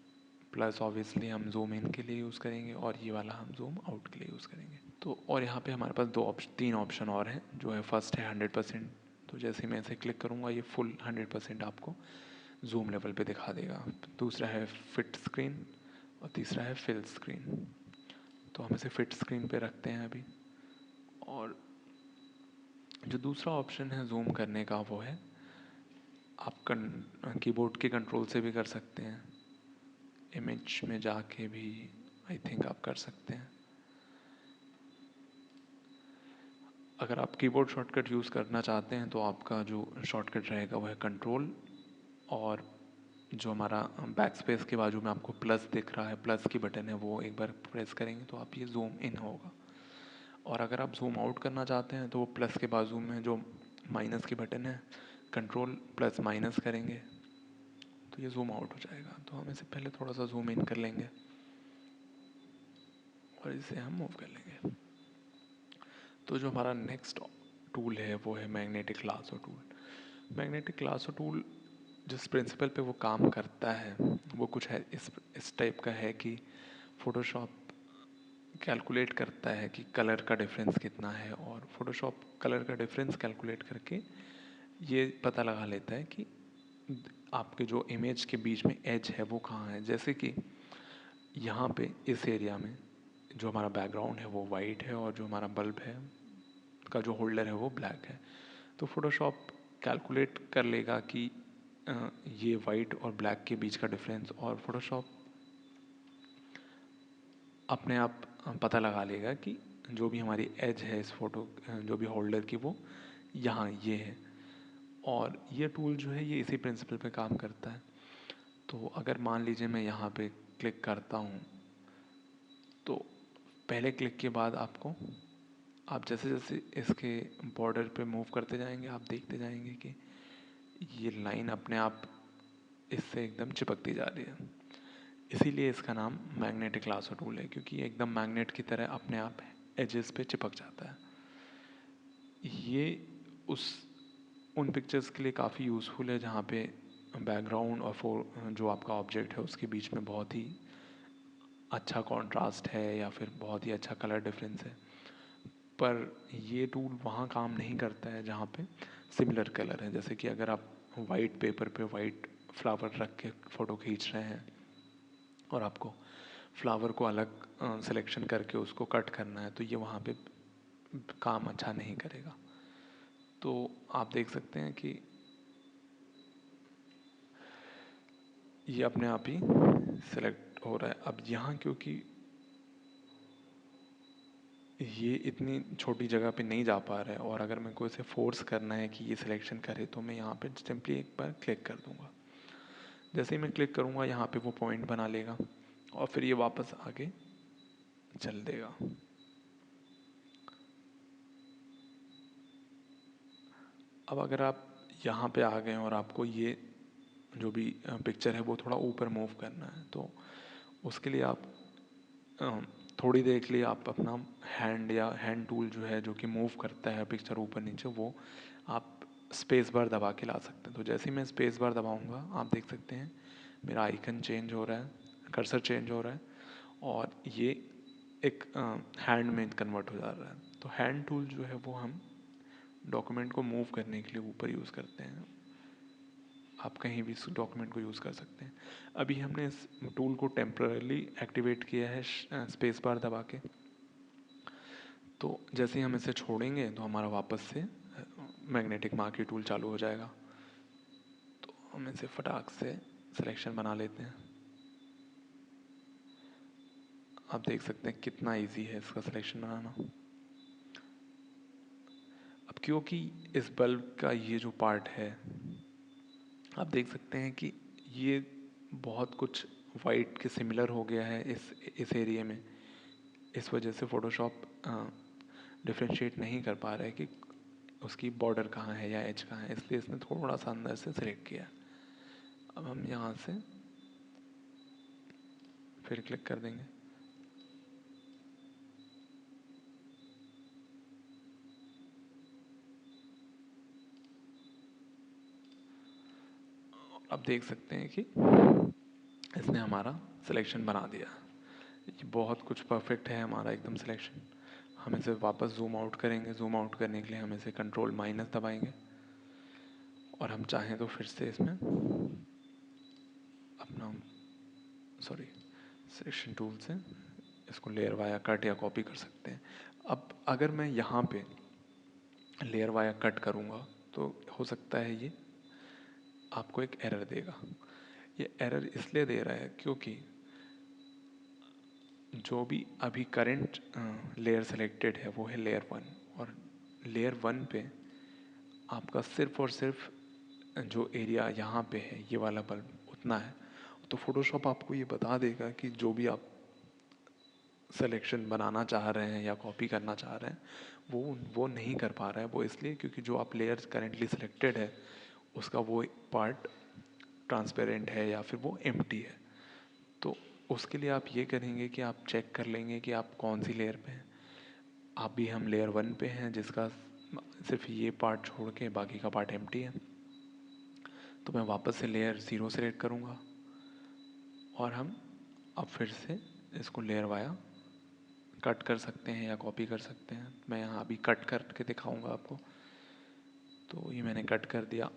प्लस ऑब्वियसली हम जूम इन के लिए यूज़ करेंगे और ये वाला हम जूम आउट के लिए यूज़ करेंगे। तो और यहाँ पे हमारे पास 3 ऑप्शन और हैं। जो है फर्स्ट है 100%। तो जैसे ही मैं इसे क्लिक करूँगा ये फुल 100% आपको जूम लेवल पे दिखा देगा। दूसरा है फिट स्क्रीन और तीसरा है फिल स्क्रीन। तो हम इसे फिट स्क्रीन पे रखते हैं अभी। और जो दूसरा ऑप्शन है जूम करने का वो है आप कीबोर्ड के कंट्रोल से भी कर सकते हैं। इमेज में जाके भी आई थिंक आप कर सकते हैं। अगर आप कीबोर्ड शॉर्टकट यूज़ करना चाहते हैं तो आपका जो शॉर्टकट रहेगा वो है कंट्रोल और जो हमारा बैक स्पेस के बाजू में आपको प्लस दिख रहा है, प्लस की बटन है, वो एक बार प्रेस करेंगे तो आप ये जूम इन होगा। और अगर आप जूम आउट करना चाहते हैं तो वो प्लस के बाजू में जो माइनस की बटन है, कंट्रोल प्लस माइनस करेंगे तो ये जूम आउट हो जाएगा। तो हम इसे पहले थोड़ा सा जूम इन कर लेंगे और इसे हम मूव कर लेंगे। तो जो हमारा नेक्स्ट टूल है वो है magnetic lasso tool. Magnetic lasso tool जिस प्रिंसिपल पे वो काम करता है वो कुछ है इस टाइप का है कि फ़ोटोशॉप कैलकुलेट करता है कि कलर का डिफरेंस कितना है, और फ़ोटोशॉप कलर का डिफरेंस कैलकुलेट करके ये पता लगा लेता है कि आपके जो इमेज के बीच में एज है वो कहाँ है। जैसे कि यहाँ पे इस एरिया में जो हमारा बैकग्राउंड है वो वाइट है और जो हमारा बल्ब है का जो होल्डर है वो ब्लैक है। तो फोटोशॉप कैलकुलेट कर लेगा कि ये वाइट और ब्लैक के बीच का डिफरेंस, और फोटोशॉप अपने आप पता लगा लेगा कि जो भी हमारी एज है इस फोटो जो भी होल्डर की वो यहाँ ये है। और ये टूल जो है ये इसी प्रिंसिपल पे काम करता है। तो अगर मान लीजिए मैं यहाँ पे क्लिक करता हूँ, तो पहले क्लिक के बाद आपको आप जैसे जैसे इसके बॉर्डर पे मूव करते जाएंगे आप देखते जाएंगे कि ये लाइन अपने आप इससे एकदम चिपकती जा रही है। इसीलिए इसका नाम मैग्नेटिक लासो टूल है, क्योंकि ये एकदम मैग्नेट की तरह अपने आप एजेस पे चिपक जाता है। ये उस उन पिक्चर्स के लिए काफ़ी यूज़फुल है जहाँ पे बैकग्राउंड और जो आपका ऑब्जेक्ट है उसके बीच में बहुत ही अच्छा कॉन्ट्रास्ट है या फिर बहुत ही अच्छा कलर डिफरेंस है। पर ये टूल वहाँ काम नहीं करता है जहाँ पे सिमिलर कलर है। जैसे कि अगर आप वाइट पेपर पे वाइट फ्लावर रख के फ़ोटो खींच रहे हैं और आपको फ्लावर को अलग सिलेक्शन करके उसको कट करना है, तो ये वहाँ पे काम अच्छा नहीं करेगा। तो आप देख सकते हैं कि ये अपने आप ही सिलेक्ट हो रहा है। अब यहाँ क्योंकि ये इतनी छोटी जगह पे नहीं जा पा रहा है, और अगर मेरे को इसे फोर्स करना है कि ये सिलेक्शन करे, तो मैं यहाँ पे सिंपली एक बार क्लिक कर दूँगा। जैसे ही मैं क्लिक करूँगा यहाँ पे वो पॉइंट बना लेगा और फिर ये वापस आगे चल देगा। अब अगर आप यहाँ पे आ गए और आपको ये जो भी पिक्चर है वो थोड़ा ऊपर मूव करना है, तो उसके लिए आप थोड़ी देर के लिए आप अपना हैंड या हैंड टूल जो है जो कि मूव करता है पिक्चर ऊपर नीचे, वो आप स्पेस बार दबा के ला सकते हैं। तो जैसे ही मैं स्पेस बार दबाऊंगा आप देख सकते हैं मेरा आइकन चेंज हो रहा है, कर्सर चेंज हो रहा है, और ये एक हैंड में कन्वर्ट हो जा रहा है। तो हैंड टूल जो है वो हम डॉक्यूमेंट को मूव करने के लिए ऊपर यूज़ करते हैं। आप कहीं भी इस डॉक्यूमेंट को यूज़ कर सकते हैं। अभी हमने इस टूल को टेम्पररी एक्टिवेट किया है स्पेस बार दबा के। तो जैसे ही हम इसे छोड़ेंगे तो हमारा वापस से मैग्नेटिक मार्की टूल चालू हो जाएगा। तो हम इसे फटाक से सिलेक्शन बना लेते हैं। आप देख सकते हैं कितना इजी है इसका सिलेक्शन बनाना। अब क्योंकि इस बल्ब का ये जो पार्ट है आप देख सकते हैं कि ये बहुत कुछ वाइट के सिमिलर हो गया है इस एरिया में। इस वजह से फ़ोटोशॉप डिफ्रेंशिएट नहीं कर पा रहा है कि उसकी बॉर्डर कहाँ है या एज कहाँ है, इसलिए इसने थोड़ा सा अंदर से सिलेक्ट किया। अब हम यहाँ से फिर क्लिक कर देंगे। अब देख सकते हैं कि इसने हमारा सिलेक्शन बना दिया। ये बहुत कुछ परफेक्ट है हमारा एकदम सिलेक्शन। हम इसे वापस जूम आउट करेंगे। जूम आउट करने के लिए हम इसे कंट्रोल माइनस दबाएंगे, और हम चाहें तो फिर से इसमें अपना सिलेक्शन टूल से इसको लेयर वाया कट या कॉपी कर सकते हैं। अब अगर मैं यहाँ पे लेयर वाया कट करूँगा तो हो सकता है ये आपको एक एरर देगा। ये एरर इसलिए दे रहा है क्योंकि जो भी अभी करंट लेयर सेलेक्टेड है वो है लेयर 1, और लेयर 1 पे आपका सिर्फ और सिर्फ जो एरिया यहाँ पे है ये वाला बल्ब उतना है। तो फोटोशॉप आपको ये बता देगा कि जो भी आप सिलेक्शन बनाना चाह रहे हैं या कॉपी करना चाह रहे हैं वो नहीं कर पा रहा है। वो इसलिए क्योंकि जो आप लेयर्स करेंटली सिलेक्टेड है उसका वो पार्ट ट्रांसपेरेंट है या फिर वो एम्प्टी है। तो उसके लिए आप ये करेंगे कि आप चेक कर लेंगे कि आप कौन सी लेयर पे हैं। अभी हम लेयर 1 पे हैं जिसका सिर्फ ये पार्ट छोड़ के बाकी का पार्ट एम्प्टी है। तो मैं वापस से लेयर 0 सेलेक्ट करूँगा और हम अब फिर से इसको लेयर वाया कट कर सकते हैं या कॉपी कर सकते हैं। मैं यहाँ अभी कट करके दिखाऊंगा आपको। तो ये मैंने कट कर दिया।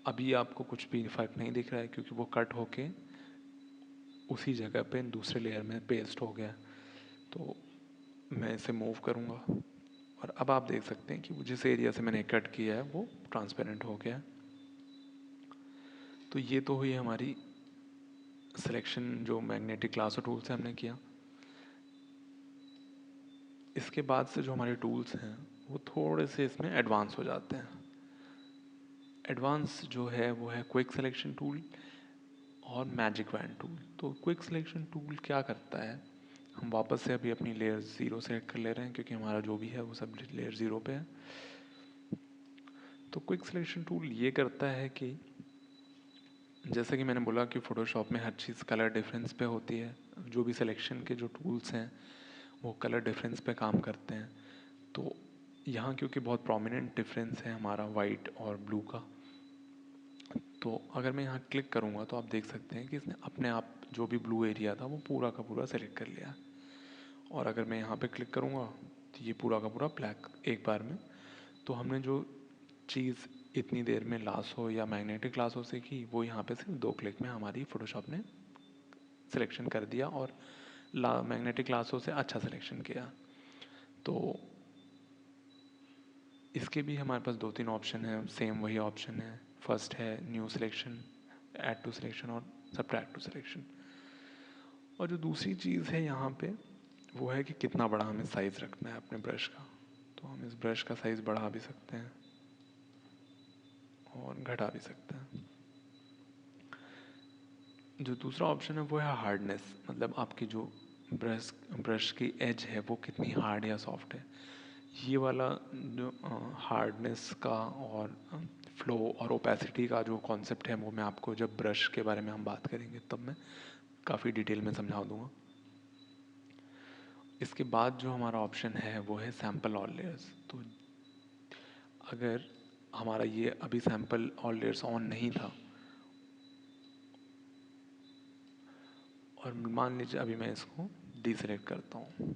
अभी आपको कुछ भी फ़र्क नहीं दिख रहा है क्योंकि वो कट होके उसी जगह पे दूसरे लेयर में पेस्ट हो गया। तो मैं इसे मूव करूँगा और अब आप देख सकते हैं कि जिस एरिया से मैंने कट किया है वो ट्रांसपेरेंट हो गया। तो ये तो हुई हमारी सिलेक्शन जो मैग्नेटिक लासो टूल से हमने किया। इसके बाद से जो हमारे टूल्स हैं वो थोड़े से इसमें एडवांस हो जाते हैं। एडवांस जो है वो है क्विक सिलेक्शन टूल और मैजिक वैन टूल। तो क्विक सिलेक्शन टूल क्या करता है, हम वापस से अभी अपनी लेयर 0 सेलेक्ट कर ले रहे हैं क्योंकि हमारा जो भी है वो सब लेयर 0 पे है। तो क्विक सिलेक्शन टूल ये करता है कि जैसे कि मैंने बोला कि फ़ोटोशॉप में हर चीज़ कलर डिफरेंस पे होती है। जो भी सिलेक्शन के जो टूल्स हैं वो कलर डिफरेंस पे काम करते हैं। तो यहाँ क्योंकि बहुत प्रोमिनेंट डिफरेंस है हमारा वाइट और ब्लू का, तो अगर मैं यहाँ क्लिक करूँगा तो आप देख सकते हैं कि इसने अपने आप जो भी ब्लू एरिया था वो पूरा का पूरा सेलेक्ट कर लिया। और अगर मैं यहाँ पे क्लिक करूँगा तो ये पूरा का पूरा ब्लैक एक बार में। तो हमने जो चीज़ इतनी देर में लासो या मैग्नेटिक लासो से की वो यहाँ पे सिर्फ 2 क्लिक में हमारी फ़ोटोशॉप ने सिलेक्शन कर दिया और मैग्नेटिक लासो से अच्छा सिलेक्शन किया। तो इसके भी हमारे पास 2-3 ऑप्शन है, सेम वही ऑप्शन है। फर्स्ट है new selection, add to selection और सब्ट्रैक्ट टू सिलेक्शन। और जो दूसरी चीज़ है यहाँ पे वो है कि कितना बड़ा हमें साइज़ रखना है अपने ब्रश का। तो हम इस ब्रश का साइज़ बढ़ा भी सकते हैं और घटा भी सकते हैं। जो दूसरा ऑप्शन है वो है हार्डनेस, मतलब आपकी जो ब्रश की एज है वो कितनी हार्ड या सॉफ्ट है। ये वाला जो हार्डनेस का और फ्लो और ओपेसिटी का जो कॉन्सेप्ट है वो मैं आपको जब ब्रश के बारे में हम बात करेंगे तब मैं काफ़ी डिटेल में समझा दूँगा। इसके बाद जो हमारा ऑप्शन है वो है सैम्पल ऑल लेयर्स। तो अगर हमारा ये अभी सैम्पल ऑल लेयर्स ऑन नहीं था और मान लीजिए अभी मैं इसको डीसेलेक्ट करता हूँ,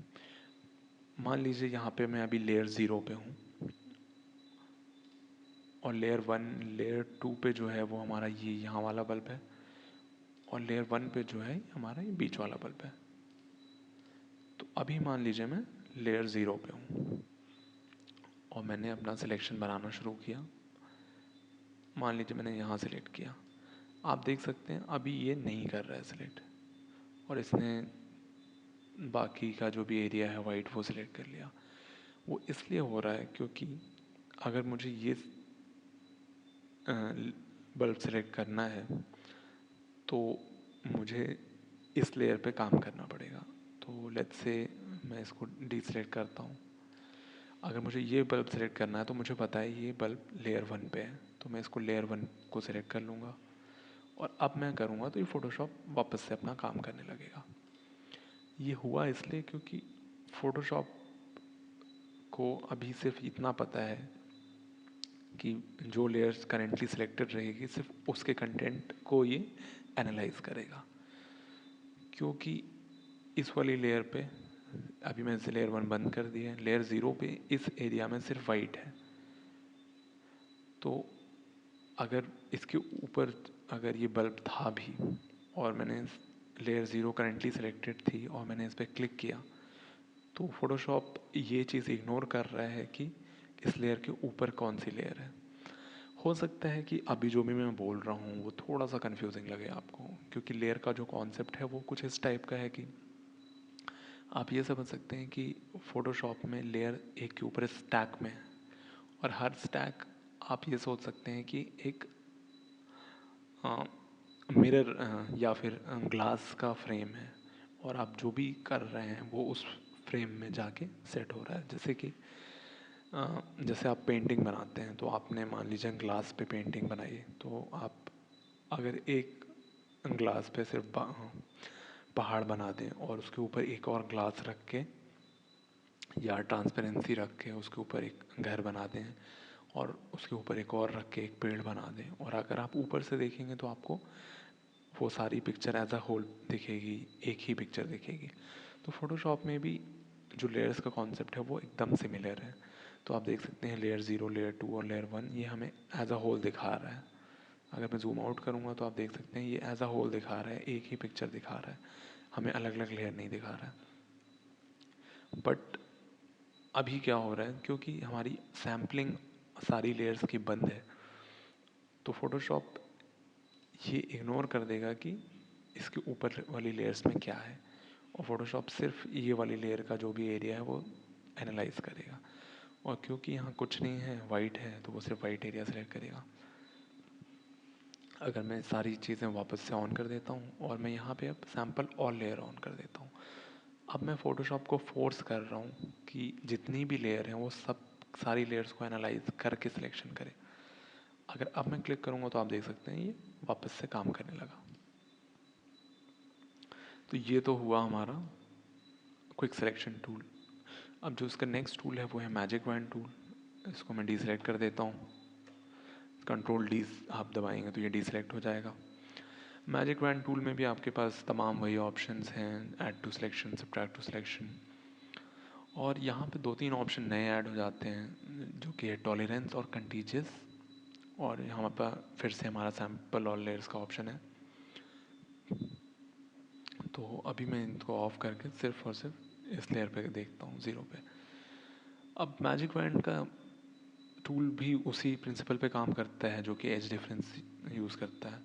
मान लीजिए यहाँ पे मैं अभी लेयर 0 पे हूँ और लेयर 1 लेयर 2 पे जो है वो हमारा ये यहाँ वाला बल्ब है और लेयर 1 पे जो है हमारा ये बीच वाला बल्ब है। तो अभी मान लीजिए मैं लेयर 0 पे हूँ और मैंने अपना सिलेक्शन बनाना शुरू किया। मान लीजिए मैंने यहाँ सेलेक्ट किया, आप देख सकते हैं अभी ये नहीं कर रहा है सिलेक्ट और इसने बाकी का जो भी एरिया है वाइट वो सिलेक्ट कर लिया। वो इसलिए हो रहा है क्योंकि अगर मुझे ये बल्ब सेलेक्ट करना है तो मुझे इस लेयर पे काम करना पड़ेगा। तो लेट्स से मैं इसको डीसेलेक्ट करता हूँ। अगर मुझे ये बल्ब सेलेक्ट करना है तो मुझे पता है ये बल्ब लेयर 1 पे है, तो मैं इसको लेयर 1 को सेलेक्ट कर लूँगा और अब मैं करूँगा तो ये फ़ोटोशॉप वापस से अपना काम करने लगेगा। ये हुआ इसलिए क्योंकि फ़ोटोशॉप को अभी सिर्फ इतना पता है कि जो लेयर्स करेंटली सिलेक्टेड रहेगी सिर्फ उसके कंटेंट को ये एनालाइज करेगा। क्योंकि इस वाली लेयर पे अभी मैंने लेयर 1 बंद कर दिया है, लेयर 0 पे इस एरिया में सिर्फ वाइट है। तो अगर इसके ऊपर अगर ये बल्ब था भी और मैंने लेयर 0 करेंटली सिलेक्टेड थी और मैंने इस पर क्लिक किया तो फोटोशॉप ये चीज़ इग्नोर कर रहा है कि इस लेयर के ऊपर कौन सी लेयर है। हो सकता है कि अभी जो भी मैं बोल रहा हूँ वो थोड़ा सा कंफ्यूजिंग लगे आपको, क्योंकि लेयर का जो कॉन्सेप्ट है वो कुछ इस टाइप का है कि आप ये समझ सकते हैं कि फ़ोटोशॉप में लेयर एक के ऊपर स्टैक में है और हर स्टैक आप ये सोच सकते हैं कि एक मिरर या फिर ग्लास का फ्रेम है और आप जो भी कर रहे हैं वो उस फ्रेम में जाके सेट हो रहा है। जैसे कि जैसे आप पेंटिंग बनाते हैं तो आपने मान लीजिए ग्लास पे पेंटिंग बनाई, तो आप अगर एक ग्लास पे सिर्फ पहाड़ बना दें और उसके ऊपर एक और ग्लास रख के या ट्रांसपेरेंसी रख के उसके ऊपर एक घर बना दें और उसके ऊपर एक और रख के एक पेड़ बना दें, और अगर आप ऊपर से देखेंगे तो आपको वो सारी पिक्चर एज अ होल दिखेगी, एक ही पिक्चर दिखेगी। तो फोटोशॉप में भी जो लेयर्स का कॉन्सेप्ट है वो एकदम सिमिलर है। तो आप देख सकते हैं लेयर 0, लेयर 2 और लेयर 1 ये हमें एज अ होल दिखा रहा है। अगर मैं जूम आउट करूँगा तो आप देख सकते हैं ये एज अ होल दिखा रहा है, एक ही पिक्चर दिखा रहा है, हमें अलग अलग लेयर नहीं दिखा रहा है। बट अभी क्या हो रहा है, क्योंकि हमारी सैम्पलिंग सारी लेयर्स की बंद है, तो फोटोशॉप ये इग्नोर कर देगा कि इसके ऊपर वाली लेयर्स में क्या है, और फोटोशॉप सिर्फ ये वाली लेयर का जो भी एरिया है वो एनालाइज करेगा। और क्योंकि यहाँ कुछ नहीं है, वाइट है, तो वो सिर्फ वाइट एरिया सेलेक्ट करेगा। अगर मैं सारी चीज़ें वापस से ऑन कर देता हूँ और मैं यहाँ पे अब सैम्पल और लेयर ऑन कर देता हूँ, अब मैं फ़ोटोशॉप को फोर्स कर रहा हूँ कि जितनी भी लेयर हैं वो सब सारी लेयर्स को एनालाइज करके सिलेक्शन करे। अगर अब मैं क्लिक करूँगा तो आप देख सकते हैं ये वापस से काम करने लगा। तो ये तो हुआ हमारा क्विक सिलेक्शन टूल। अब जो इसका नेक्स्ट टूल है वो है मैजिक वैन टूल। इसको मैं डीसेलेक्ट कर देता हूँ, कंट्रोल डी आप दबाएंगे तो ये डीसेलेक्ट हो जाएगा। मैजिक वैन टूल में भी आपके पास तमाम वही ऑप्शंस हैं, add to selection, subtract to selection, और यहाँ पे 2-3 ऑप्शन नए ऐड हो जाते हैं जो कि है टॉलरेंस और कंटीजियस, और यहाँ पर फिर से हमारा सैम्पल और लेयर्स का ऑप्शन है। तो अभी मैं इनको ऑफ करके सिर्फ और सिर्फ इस लेयर पे देखता हूँ, 0 पे। अब मैजिक वैन का टूल भी उसी प्रिंसिपल पे काम करता है जो कि एज डिफरेंस यूज़ करता है।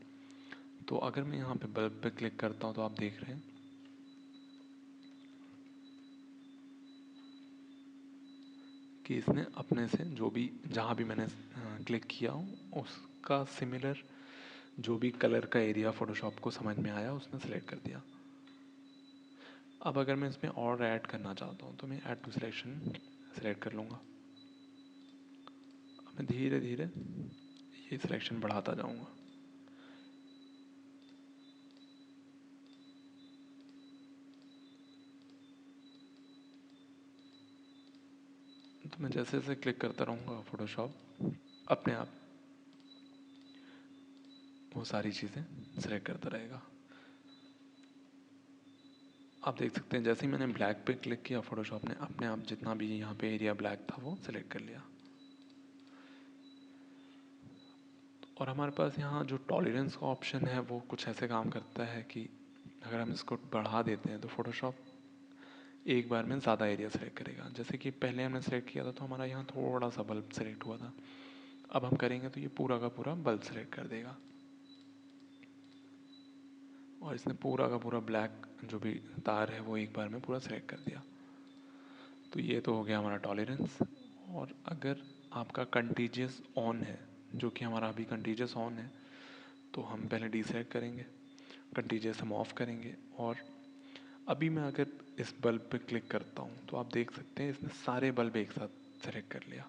तो अगर मैं यहाँ पे बल्ब पे क्लिक करता हूँ तो आप देख रहे हैं कि इसने अपने से जो भी जहाँ भी मैंने क्लिक किया हो उसका सिमिलर जो भी कलर का एरिया फ़ोटोशॉप को समझ में आया उसने सेलेक्ट कर दिया। अब अगर मैं इसमें और ऐड करना चाहता हूँ तो मैं ऐड टू सिलेक्शन सेलेक्ट कर लूँगा। अब मैं धीरे धीरे ये सिलेक्शन बढ़ाता जाऊँगा। तो मैं जैसे जैसे क्लिक करता रहूँगा फ़ोटोशॉप अपने आप वो सारी चीज़ें सेलेक्ट करता रहेगा। आप देख सकते हैं जैसे ही मैंने ब्लैक पे क्लिक किया फ़ोटोशॉप ने अपने आप जितना भी यहाँ पे एरिया ब्लैक था वो सेलेक्ट कर लिया। और हमारे पास यहाँ जो टॉलरेंस का ऑप्शन है वो कुछ ऐसे काम करता है कि अगर हम इसको बढ़ा देते हैं तो फ़ोटोशॉप एक बार में ज़्यादा एरिया सेलेक्ट करेगा। जैसे कि पहले हमने सेलेक्ट किया था तो हमारा यहाँ थोड़ा सा बल्ब सेलेक्ट हुआ था, अब हम करेंगे तो ये पूरा का पूरा बल्ब सेलेक्ट कर देगा, और इसने पूरा का पूरा ब्लैक जो भी तार है वो एक बार में पूरा सेलेक्ट कर दिया। तो ये तो हो गया हमारा टॉलरेंस। और अगर आपका कंटीजियस ऑन है, जो कि हमारा अभी कंटीजियस ऑन है, तो हम पहले डीसेलेक्ट करेंगे, कंटीजियस हम ऑफ करेंगे, और अभी मैं अगर इस बल्ब पे क्लिक करता हूँ तो आप देख सकते हैं इसने सारे बल्ब एक साथ सेलेक्ट कर लिया।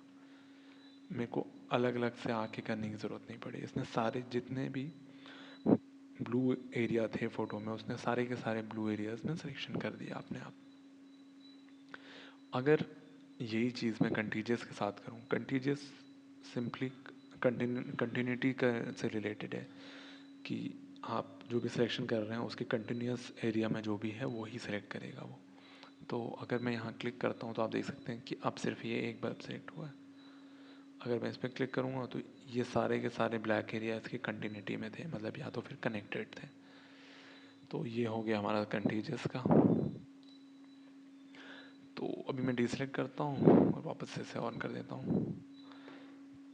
मेरे को अलग अलग से आके करने की ज़रूरत नहीं पड़ी, इसने सारे जितने भी ब्लू एरिया थे फ़ोटो में उसने सारे के सारे ब्लू एरियाज़ में सिलेक्शन कर दिया अपने आप। अगर यही चीज़ मैं कंटीजियस के साथ करूँ, कंटीजियस सिंपली कंटिन्यूटी का से रिलेटेड है कि आप जो भी सिलेक्शन कर रहे हैं उसके कंटिन्यूस एरिया में जो भी है वो ही सिलेक्ट करेगा वो। तो अगर मैं यहाँ क्लिक करता हूँ तो आप देख सकते हैं कि अब सिर्फ ये एक बल्ब सेलेक्ट हुआ है। अगर मैं इस पर क्लिक करूँगा तो ये सारे के सारे ब्लैक एरिया इसकी कंटिन्यूटी में थे, मतलब या तो फिर कनेक्टेड थे। तो ये हो गया हमारा कंटीजियस का। तो अभी मैं डिसेलेक्ट करता हूँ और वापस से इसे ऑन कर देता हूँ।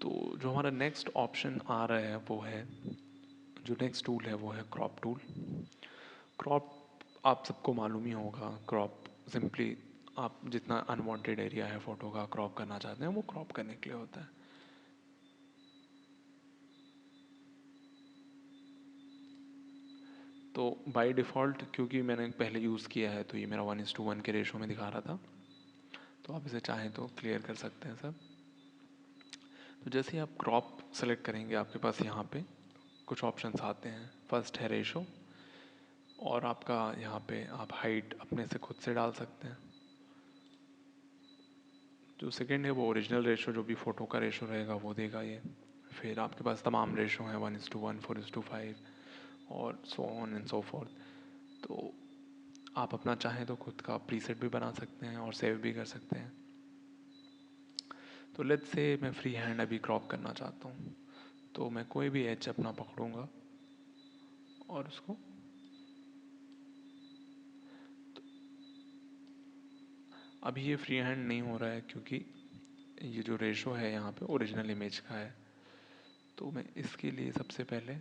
तो जो हमारा नेक्स्ट ऑप्शन आ रहा है वो है, जो नेक्स्ट टूल है वो है क्रॉप टूल। क्रॉप आप सबको मालूम ही होगा, क्रॉप सिंपली आप जितना अनवांटेड एरिया है फ़ोटो का क्रॉप करना चाहते हैं वो क्रॉप करने के लिए होता है। तो बाय डिफ़ॉल्ट क्योंकि मैंने पहले यूज़ किया है तो ये मेरा 1:1 के रेशो में दिखा रहा था, तो आप इसे चाहें तो क्लियर कर सकते हैं सब। तो जैसे ही आप क्रॉप सेलेक्ट करेंगे आपके पास यहाँ पे कुछ ऑप्शंस आते हैं। फर्स्ट है रेशो, और आपका यहाँ पे आप हाइट अपने से खुद से डाल सकते हैं। जो सेकंड है वो ओरिजिनल रेशो, जो भी फ़ोटो का रेशो रहेगा वो देगा ये। फिर आपके पास तमाम रेशो हैं 1:1, 4:5 और so on and so fourth. तो आप अपना चाहें तो खुद का प्रीसेट भी बना सकते हैं और सेव भी कर सकते हैं। तो लेट्स से मैं फ्री हैंड अभी क्रॉप करना चाहता हूँ, तो मैं कोई भी एज अपना पकड़ूंगा और उसको अभी ये फ्री हैंड नहीं हो रहा है क्योंकि ये जो रेशो है यहाँ पे ओरिजिनल इमेज का है। तो मैं इसके लिए सबसे पहले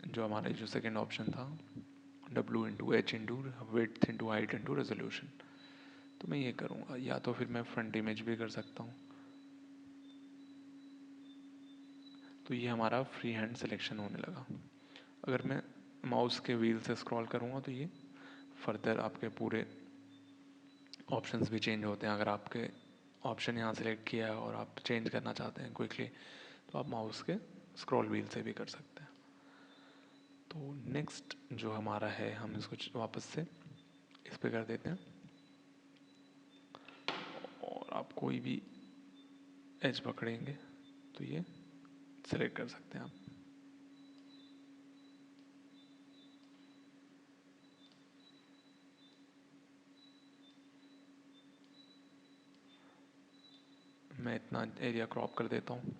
जो हमारा जो सेकंड ऑप्शन था W/H/width/height/resolution, तो मैं ये करूँगा। या तो फिर मैं फ्रंट इमेज भी कर सकता हूँ। तो ये हमारा फ्री हैंड सिलेक्शन होने लगा। अगर मैं माउस के व्हील से स्क्रॉल करूँगा तो ये फर्दर आपके पूरे ऑप्शंस भी चेंज होते हैं। अगर आपके ऑप्शन यहाँ सेलेक्ट किया है और आप चेंज करना चाहते हैं क्विकली, तो आप माउस के स्क्रॉल व्हील से भी कर सकते हैं। तो नेक्स्ट जो हमारा है, हम इसको वापस से इस पे कर देते हैं और आप कोई भी एज पकड़ेंगे तो ये सेलेक्ट कर सकते हैं आप। मैं इतना एरिया क्रॉप कर देता हूँ।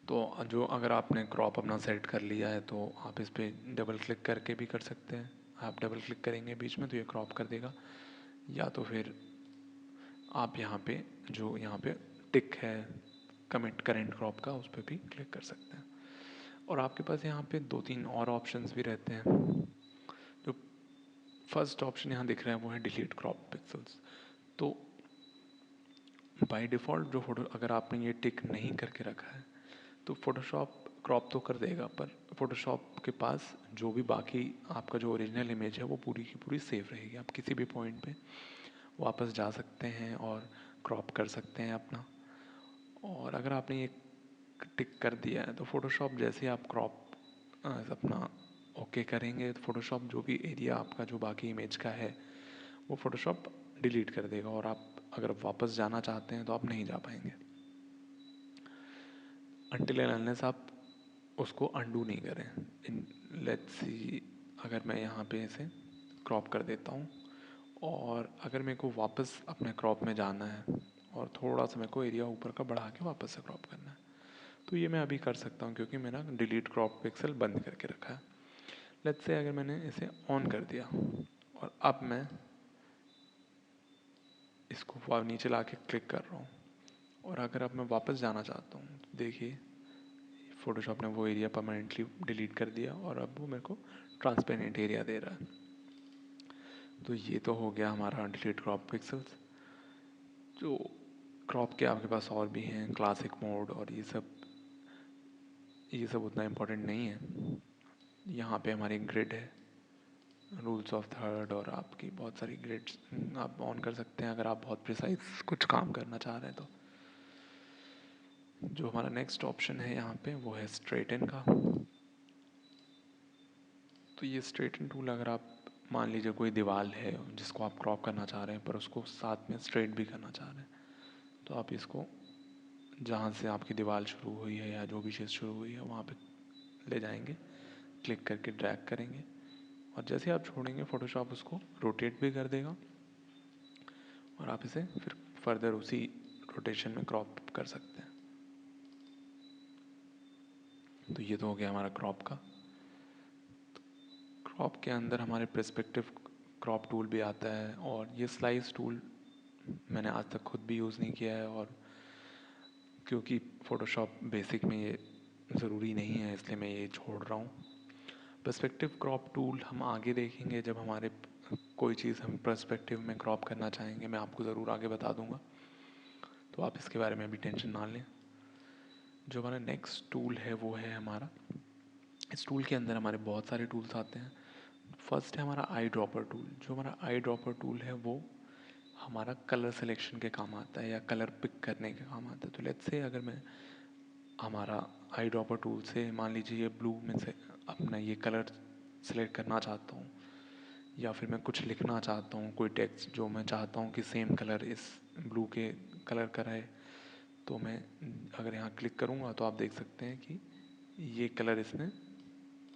तो जो अगर आपने क्रॉप अपना सेट कर लिया है तो आप इस पर डबल क्लिक करके भी कर सकते हैं। आप डबल क्लिक करेंगे बीच में तो ये क्रॉप कर देगा। या तो फिर आप यहाँ पे जो यहाँ पे टिक है कमिट करेंट क्रॉप का, उस पर भी क्लिक कर सकते हैं। और आपके पास यहाँ पे 2-3 और ऑप्शंस भी रहते हैं। जो फर्स्ट ऑप्शन यहाँ दिख रहा है वो है डिलीट क्रॉप पिक्सल्स। तो बाय डिफ़ॉल्ट जो फोटो, अगर आपने ये टिक नहीं करके रखा है तो फ़ोटोशॉप क्रॉप तो कर देगा, पर फ़ोटोशॉप के पास जो भी बाकी आपका जो ओरिजिनल इमेज है वो पूरी की पूरी सेव रहेगी। आप किसी भी पॉइंट पे वापस जा सकते हैं और क्रॉप कर सकते हैं अपना। और अगर आपने ये टिक कर दिया है तो फ़ोटोशॉप जैसे आप क्रॉप अपना ओके करेंगे तो फ़ोटोशॉप जो भी एरिया आपका जो बाकी इमेज का है वो फ़ोटोशॉप डिलीट कर देगा और आप अगर वापस जाना चाहते हैं तो आप नहीं जा पाएंगे अनटिल एंड अनलेस आप उसको अंडू नहीं करें। लेट्स सी, अगर मैं यहाँ पे इसे क्रॉप कर देता हूँ और अगर मेरे को वापस अपने क्रॉप में जाना है और थोड़ा सा मेरे को एरिया ऊपर का बढ़ा के वापस से क्रॉप करना है, तो ये मैं अभी कर सकता हूँ क्योंकि मैंने डिलीट क्रॉप पिक्सल बंद करके रखा है। लेट्स से अगर मैंने इसे ऑन कर दिया और अब मैं इसको नीचे ला के क्लिक कर रहा हूँ और अगर अब मैं वापस जाना चाहता हूँ तो देखिए फ़ोटोशॉप ने वो एरिया परमानेंटली डिलीट कर दिया और अब वो मेरे को ट्रांसपेरेंट एरिया दे रहा है। तो ये तो हो गया हमारा डिलीट क्रॉप पिक्सल्स। जो क्रॉप के आपके पास और भी हैं, क्लासिक मोड और ये सब उतना इम्पोर्टेंट नहीं है। यहाँ पे हमारी ग्रिड है, रूल्स ऑफ थर्ड, और आपकी बहुत सारी ग्रिड्स आप ऑन कर सकते हैं अगर आप बहुत प्रिसाइज कुछ काम करना चाह रहे हैं तो। जो हमारा नेक्स्ट ऑप्शन है यहाँ पे वो है स्ट्रेटन का। तो ये स्ट्रेटन टूल, अगर आप मान लीजिए कोई दीवार है जिसको आप क्रॉप करना चाह रहे हैं पर उसको साथ में स्ट्रेट भी करना चाह रहे हैं, तो आप इसको जहाँ से आपकी दीवार शुरू हुई है या जो भी चीज़ शुरू हुई है वहाँ पे ले जाएंगे, क्लिक करके ड्रैग करेंगे और जैसे आप छोड़ेंगे फ़ोटोशॉप उसको रोटेट भी कर देगा और आप इसे फिर फर्दर उसी रोटेशन में क्रॉप कर सकते हैं। तो ये तो हो गया हमारा क्रॉप का। क्रॉप के अंदर हमारे पर्सपेक्टिव क्रॉप टूल भी आता है और ये स्लाइस टूल मैंने आज तक खुद भी यूज़ नहीं किया है, और क्योंकि फ़ोटोशॉप बेसिक में ये ज़रूरी नहीं है इसलिए मैं ये छोड़ रहा हूँ। पर्सपेक्टिव क्रॉप टूल हम आगे देखेंगे जब हमारे कोई चीज़ हम पर्सपेक्टिव में क्रॉप करना चाहेंगे, मैं आपको ज़रूर आगे बता दूँगा, तो आप इसके बारे में भी टेंशन ना लें। जो हमारा नेक्स्ट टूल है वो है हमारा, इस टूल के अंदर हमारे बहुत सारे टूल्स आते हैं। फर्स्ट है हमारा आई ड्रॉपर टूल। जो हमारा आई ड्रॉपर टूल है वो हमारा कलर सिलेक्शन के काम आता है या कलर पिक करने के काम आता है। तो लेट्स से अगर मैं हमारा आई ड्रॉपर टूल से मान लीजिए ये ब्लू में से अपना ये कलर सेलेक्ट करना चाहता हूँ, या फिर मैं कुछ लिखना चाहता हूँ, कोई टेक्स्ट जो मैं चाहता हूँ कि सेम कलर इस ब्लू के कलर का रहे, तो मैं अगर यहाँ क्लिक करूँगा तो आप देख सकते हैं कि ये कलर इसने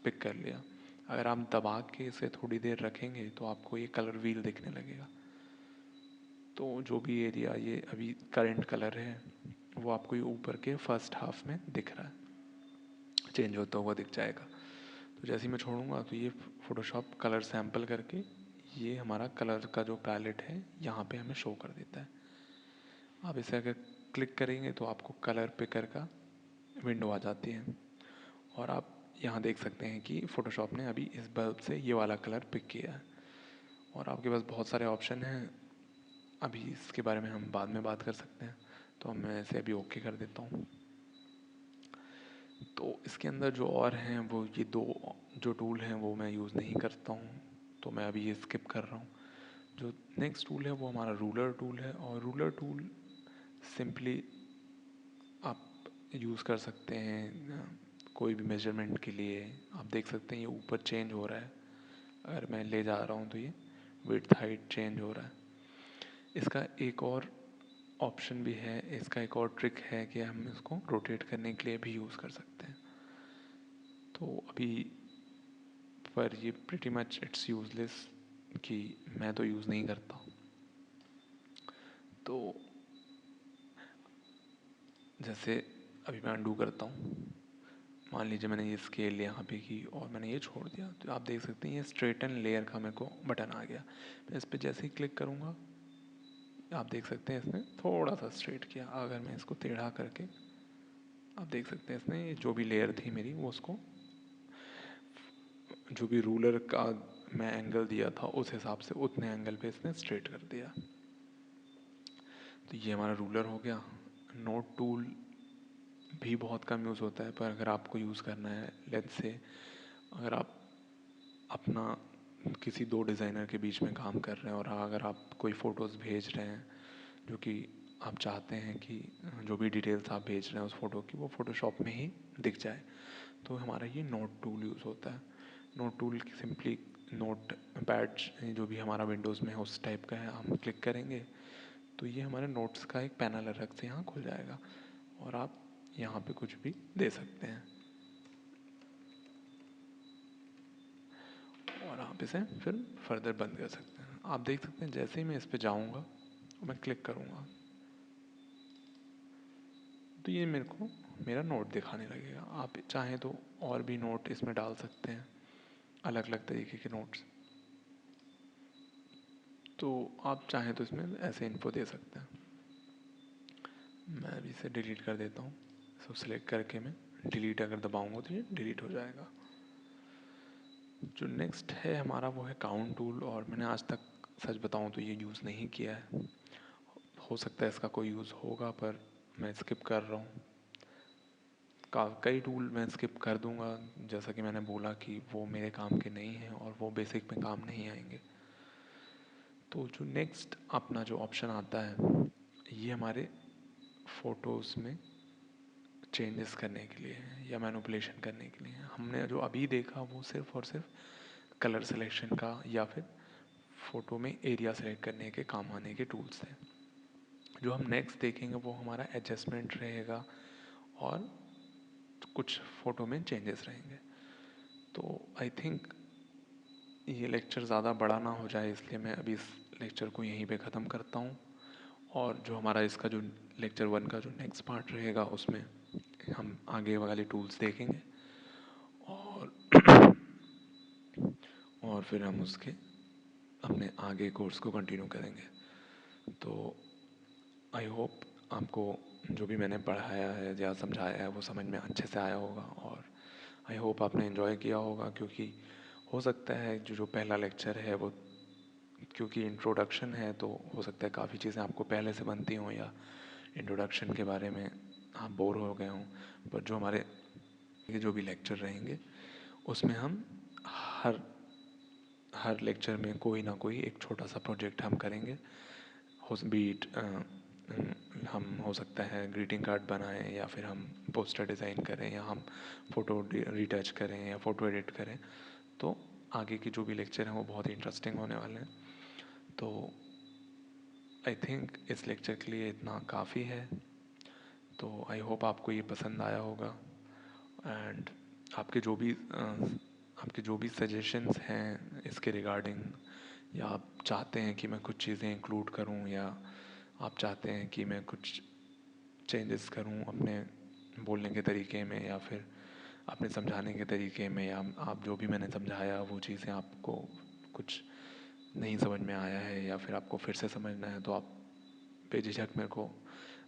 पिक कर लिया। अगर आप दबा के इसे थोड़ी देर रखेंगे तो आपको ये कलर व्हील दिखने लगेगा। तो जो भी एरिया ये अभी करंट कलर है वो आपको ये ऊपर के फर्स्ट हाफ में दिख रहा है, चेंज होता हुआ दिख जाएगा। तो जैसे ही मैं छोड़ूंगा तो ये फोटोशॉप कलर सैंपल करके ये हमारा कलर का जो पैलेट है यहाँ पे हमें शो कर देता है। आप इसे अगर क्लिक करेंगे तो आपको कलर पिकर का विंडो आ जाती है, और आप यहाँ देख सकते हैं कि फ़ोटोशॉप ने अभी इस बल्ब से ये वाला कलर पिक किया है। और आपके पास बहुत सारे ऑप्शन हैं, अभी इसके बारे में हम बाद में बात कर सकते हैं। तो मैं इसे अभी ओके कर देता हूँ। तो इसके अंदर जो और हैं वो ये दो जो टूल हैं वो मैं यूज़ नहीं करता हूँ, तो मैं अभी ये स्किप कर रहा हूँ। जो नेक्स्ट टूल है वो हमारा रूलर टूल है, और रूलर टूल सिंपली आप यूज़ कर सकते हैं कोई भी मेजरमेंट के लिए। आप देख सकते हैं ये ऊपर चेंज हो रहा है, अगर मैं ले जा रहा हूँ तो ये विड्थ हाइट चेंज हो रहा है। इसका एक और ऑप्शन भी है, इसका एक और ट्रिक है कि हम इसको रोटेट करने के लिए भी यूज़ कर सकते हैं। तो अभी पर ये प्रिटी मच इट्स यूजलेस कि मैं तो यूज़ नहीं करता। तो जैसे अभी मैं अंडू करता हूँ, मान लीजिए मैंने ये स्केल यहाँ पे की और मैंने ये छोड़ दिया, तो आप देख सकते हैं ये स्ट्रेटन लेयर का मेरे को बटन आ गया। मैं इस पर जैसे ही क्लिक करूँगा आप देख सकते हैं इसने थोड़ा सा स्ट्रेट किया। अगर मैं इसको टेढ़ा करके आप देख सकते हैं इसने जो भी लेयर थी मेरी वो उसको जो भी रूलर का मैं एंगल दिया था उस हिसाब से उतने एंगल पे इसने स्ट्रेट कर दिया। तो ये हमारा रूलर हो गया। नोट टूल भी बहुत कम यूज़ होता है, पर अगर आपको यूज़ करना है, लेट्स से अगर आप अपना किसी दो डिज़ाइनर के बीच में काम कर रहे हैं और अगर आप कोई फ़ोटोज़ भेज रहे हैं जो कि आप चाहते हैं कि जो भी डिटेल्स आप भेज रहे हैं उस फ़ोटो की वो फ़ोटोशॉप में ही दिख जाए, तो हमारा ये नोट टूल यूज़ होता है। नोट टूल की सिंपली नोट पैड जो भी हमारा विंडोज़ में है उस टाइप का है, हम क्लिक करेंगे तो ये हमारे नोट्स का एक पैनल अलग से यहाँ खुल जाएगा और आप यहाँ पे कुछ भी दे सकते हैं और आप इसे फिर फर्दर बंद कर सकते हैं। आप देख सकते हैं जैसे ही मैं इस पर जाऊँगा और मैं क्लिक करूँगा तो ये मेरे को मेरा नोट दिखाने लगेगा। आप चाहें तो और भी नोट इसमें डाल सकते हैं, अलग अलग तरीके के नोट्स। तो आप चाहें तो इसमें ऐसे इन्फो दे सकते हैं। मैं अभी इसे डिलीट कर देता हूँ। इसको सिलेक्ट करके मैं डिलीट अगर दबाऊँगा तो ये डिलीट हो जाएगा। जो नेक्स्ट है हमारा वो है काउंट टूल, और मैंने आज तक सच बताऊँ तो ये यूज़ नहीं किया है। हो सकता है इसका कोई यूज़ होगा पर मैं स्किप कर रहा हूँ। कई टूल मैं स्किप कर दूंगा, जैसा कि मैंने बोला कि वो मेरे काम के नहीं हैं और वो बेसिक में काम नहीं आएंगे। तो जो नेक्स्ट अपना जो ऑप्शन आता है ये हमारे फ़ोटोज़ में चेंजेस करने के लिए है या मैनिपुलेशन करने के लिए है। हमने जो अभी देखा वो सिर्फ और सिर्फ कलर सिलेक्शन का या फिर फ़ोटो में एरिया सेलेक्ट करने के काम आने के टूल्स थे। जो हम नेक्स्ट देखेंगे वो हमारा एडजस्टमेंट रहेगा और कुछ फ़ोटो में चेंजेस रहेंगे। तो आई थिंक ये लेक्चर ज़्यादा बड़ा ना हो जाए, इसलिए मैं अभी इस लेक्चर को यहीं पे ख़त्म करता हूँ। और जो हमारा इसका जो लेक्चर 1 का जो नेक्स्ट पार्ट रहेगा उसमें हम आगे वाले टूल्स देखेंगे और और फिर हम उसके अपने आगे कोर्स को कंटिन्यू करेंगे। तो आई होप आपको जो भी मैंने पढ़ाया है या समझाया है वो समझ में अच्छे से आया होगा, और आई होप आपने एंजॉय किया होगा, क्योंकि हो सकता है जो पहला लेक्चर है वो क्योंकि इंट्रोडक्शन है तो हो सकता है काफ़ी चीज़ें आपको पहले से बनती हों या इंट्रोडक्शन के बारे में आप बोर हो गए हों। पर जो हमारे जो भी लेक्चर रहेंगे उसमें हम हर हर लेक्चर में कोई ना कोई एक छोटा सा प्रोजेक्ट हम करेंगे हो बीट हम हो सकता है ग्रीटिंग कार्ड बनाएं, या फिर हम पोस्टर डिज़ाइन करें, या हम फ़ोटो रिटच करें, या फ़ोटो एडिट करें। तो आगे की जो भी लेक्चर हैं वो बहुत ही इंटरेस्टिंग होने वाले हैं। तो आई थिंक इस लेक्चर के लिए इतना काफ़ी है। तो आई होप आपको ये पसंद आया होगा। एंड आपके जो भी सजेशंस हैं इसके रिगार्डिंग, या आप चाहते हैं कि मैं कुछ चीज़ें इंक्लूड करूं, या आप चाहते हैं कि मैं कुछ चेंजेस करूं अपने बोलने के तरीके में, या फिर अपने समझाने के तरीके में, या आप जो भी मैंने समझाया वो चीज़ें आपको कुछ नहीं समझ में आया है, या फिर आपको फिर से समझना है, तो आप बेझिझक मेरे को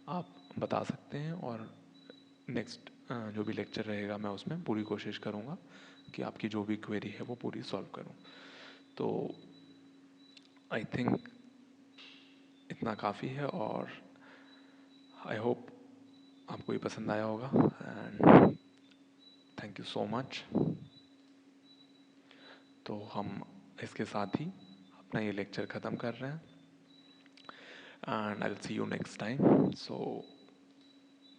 आप बता सकते हैं। और नेक्स्ट जो भी लेक्चर रहेगा मैं उसमें पूरी कोशिश करूँगा कि आपकी जो भी क्वेरी है वो पूरी सॉल्व करूँ। तो आई थिंक इतना काफ़ी है, और आई होप आपको ये पसंद आया होगा। And thank you so much. तो हम इसके साथ ही अपना ये लेक्चर ख़त्म कर रहे हैं, and I will see you next time. So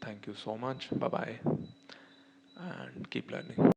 thank you so much, bye bye, and keep learning.